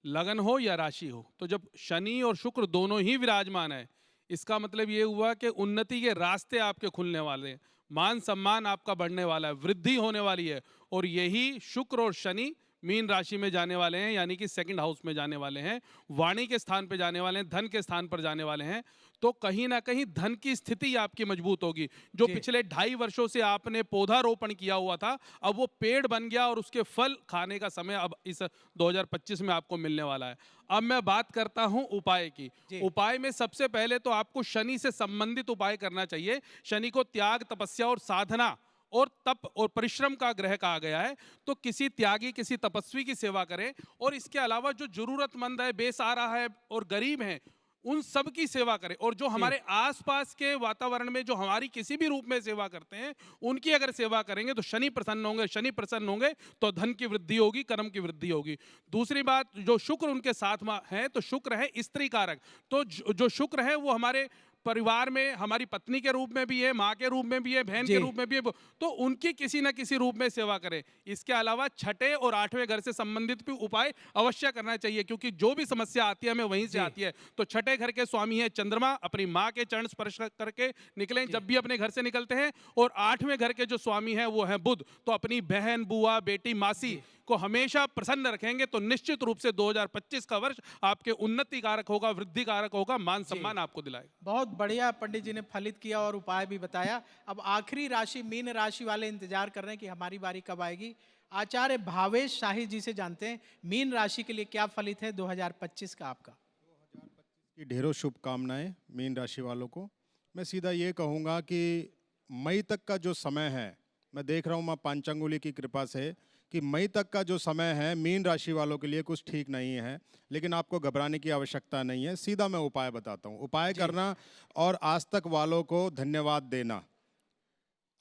लगन हो या राशि हो, तो जब शनि और शुक्र दोनों ही विराजमान है, इसका मतलब ये हुआ कि उन्नति के रास्ते आपके खुलने वाले हैं, मान सम्मान आपका बढ़ने वाला है, वृद्धि होने वाली है। और यही शुक्र और शनि मीन राशि में जाने वाले हैं, यानी कि सेकंड हाउस में जाने वाले हैं, वाणी के स्थान पर जाने वाले हैं, धन के स्थान पर जाने वाले हैं। तो कहीं ना कहीं धन की स्थिति आपकी मजबूत होगी। जो पिछले 2.5 वर्षों से आपने पौधारोपण किया हुआ था, अब वो पेड़ बन गया और उसके फल खाने का समय अब इस 2025 में आपको मिलने वाला है। अब मैं बात करता हूं उपाय की। उपाय में सबसे पहले तो आपको शनि से संबंधित उपाय करना चाहिए। शनि को त्याग, तपस्या और साधना और तप और परिश्रम का ग्रह कहा गया है, तो किसी त्यागी, किसी तपस्वी की सेवा करें। और इसके अलावा जो जरूरतमंद है, बेसहारा है और गरीब हैं, उन सब की सेवा करें। और जो हमारे आसपास के वातावरण में जो हमारी किसी भी रूप में सेवा करते हैं, उनकी अगर सेवा करेंगे तो शनि प्रसन्न होंगे। शनि प्रसन्न होंगे तो धन की वृद्धि होगी, कर्म की वृद्धि होगी। दूसरी बात, जो शुक्र उनके साथ में है, तो शुक्र है स्त्री कारक। तो जो शुक्र है वो हमारे परिवार में हमारी पत्नी के रूप में भी है, माँ के रूप में भी है, बहन के रूप में भी है, तो उनकी किसी न किसी रूप में सेवा करें। इसके अलावा 6ठे और 8वें घर से संबंधित भी उपाय अवश्य करना चाहिए, क्योंकि जो भी समस्या आती है हमें वहीं से आती है। तो 6ठे घर के स्वामी है चंद्रमा, अपनी माँ के चरण स्पर्श करके निकलें जब भी अपने घर से निकलते हैं। और 8वें घर के जो स्वामी है वो है बुध, तो अपनी बहन, बुआ, बेटी, मासी को हमेशा प्रसन्न रखेंगे, तो निश्चित रूप से 2025 का वर्ष आपके उन्नति कारक होगा, वृद्धि कारक होगा, मान सम्मान आपको दिलाएगा। बहुत बढ़िया पंडित जी ने फलित किया और उपाय भी बताया। अब आखिरी राशि मीन राशि वाले इंतजार कर रहे हैं कि हमारी बारी कब आएगी। आचार्य भावेश शाही जी से जानते हैं मीन राशि के लिए क्या फलित है 2025 का आपका? 2025 की ढेरों शुभकामनाएं मीन राशि वालों को। मैं सीधा ये कहूँगा कि मई तक का जो समय है, मैं देख रहा हूँ माँ पांचांगुली की कृपा से कि मई तक का जो समय है मीन राशि वालों के लिए कुछ ठीक नहीं है, लेकिन आपको घबराने की आवश्यकता नहीं है। सीधा मैं उपाय बताता हूँ। उपाय करना और आज तक वालों को धन्यवाद देना।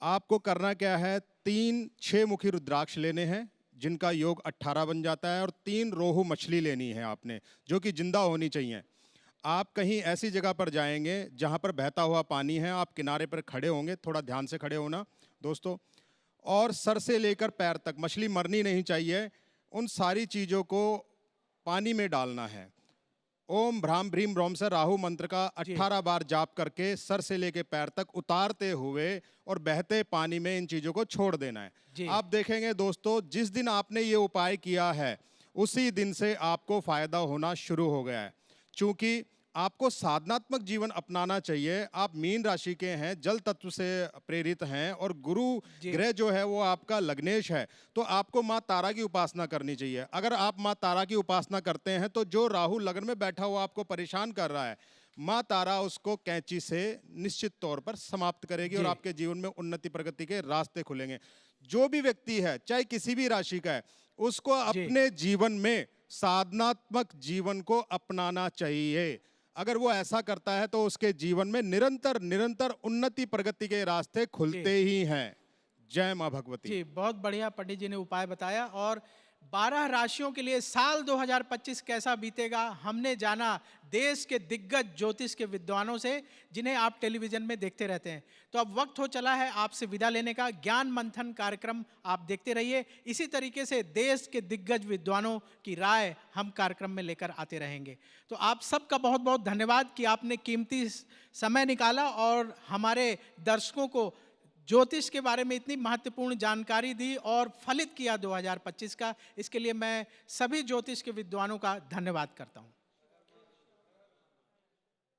आपको करना क्या है, 3 6 मुखी रुद्राक्ष लेने हैं जिनका योग 18 बन जाता है, और 3 रोहू मछली लेनी है आपने, जो कि जिंदा होनी चाहिए। आप कहीं ऐसी जगह पर जाएंगे जहाँ पर बहता हुआ पानी है, आप किनारे पर खड़े होंगे, थोड़ा ध्यान से खड़े होना दोस्तों, और सर से लेकर पैर तक, मछली मरनी नहीं चाहिए, उन सारी चीज़ों को पानी में डालना है। ओम भ्राम भ्रीम ब्रह्म से राहु मंत्र का 18 बार जाप करके सर से लेकर पैर तक उतारते हुए और बहते पानी में इन चीज़ों को छोड़ देना है। आप देखेंगे दोस्तों, जिस दिन आपने ये उपाय किया है उसी दिन से आपको फायदा होना शुरू हो गया है। चूँकि आपको साधनात्मक जीवन अपनाना चाहिए। आप मीन राशि के हैं, जल तत्व से प्रेरित हैं, और गुरु ग्रह जो है वो आपका लग्नेश है, तो आपको माँ तारा की उपासना करनी चाहिए। अगर आप माँ तारा की उपासना करते हैं तो जो राहु लग्न में बैठा हुआ आपको परेशान कर रहा है, माँ तारा उसको कैंची से निश्चित तौर पर समाप्त करेगी और आपके जीवन में उन्नति प्रगति के रास्ते खुलेंगे। जो भी व्यक्ति है, चाहे किसी भी राशि का है, उसको अपने जीवन में साधनात्मक जीवन को अपनाना चाहिए। अगर वो ऐसा करता है तो उसके जीवन में निरंतर निरंतर उन्नति प्रगति के रास्ते खुलते ही हैं। जय माँ भगवती जी। बहुत बढ़िया पंडित जी ने उपाय बताया। और 12 राशियों के लिए साल 2025 कैसा बीतेगा हमने जाना देश के दिग्गज ज्योतिष के विद्वानों से, जिन्हें आप टेलीविजन में देखते रहते हैं। तो अब वक्त हो चला है आपसे विदा लेने का। ज्ञान मंथन कार्यक्रम आप देखते रहिए। इसी तरीके से देश के दिग्गज विद्वानों की राय हम कार्यक्रम में लेकर आते रहेंगे। तो आप सबका बहुत बहुत धन्यवाद कि आपने कीमती समय निकाला और हमारे दर्शकों को ज्योतिष के बारे में इतनी महत्वपूर्ण जानकारी दी और फलित किया 2025 का। इसके लिए मैं सभी ज्योतिष के विद्वानों का धन्यवाद करता हूं।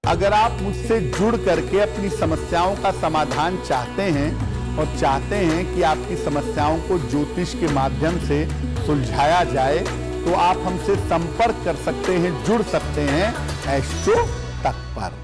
अगर आप मुझसे जुड़ करके अपनी समस्याओं का समाधान चाहते हैं और चाहते हैं कि आपकी समस्याओं को ज्योतिष के माध्यम से सुलझाया जाए तो आप हमसे संपर्क कर सकते हैं, जुड़ सकते हैं एस्ट्रो तक पर।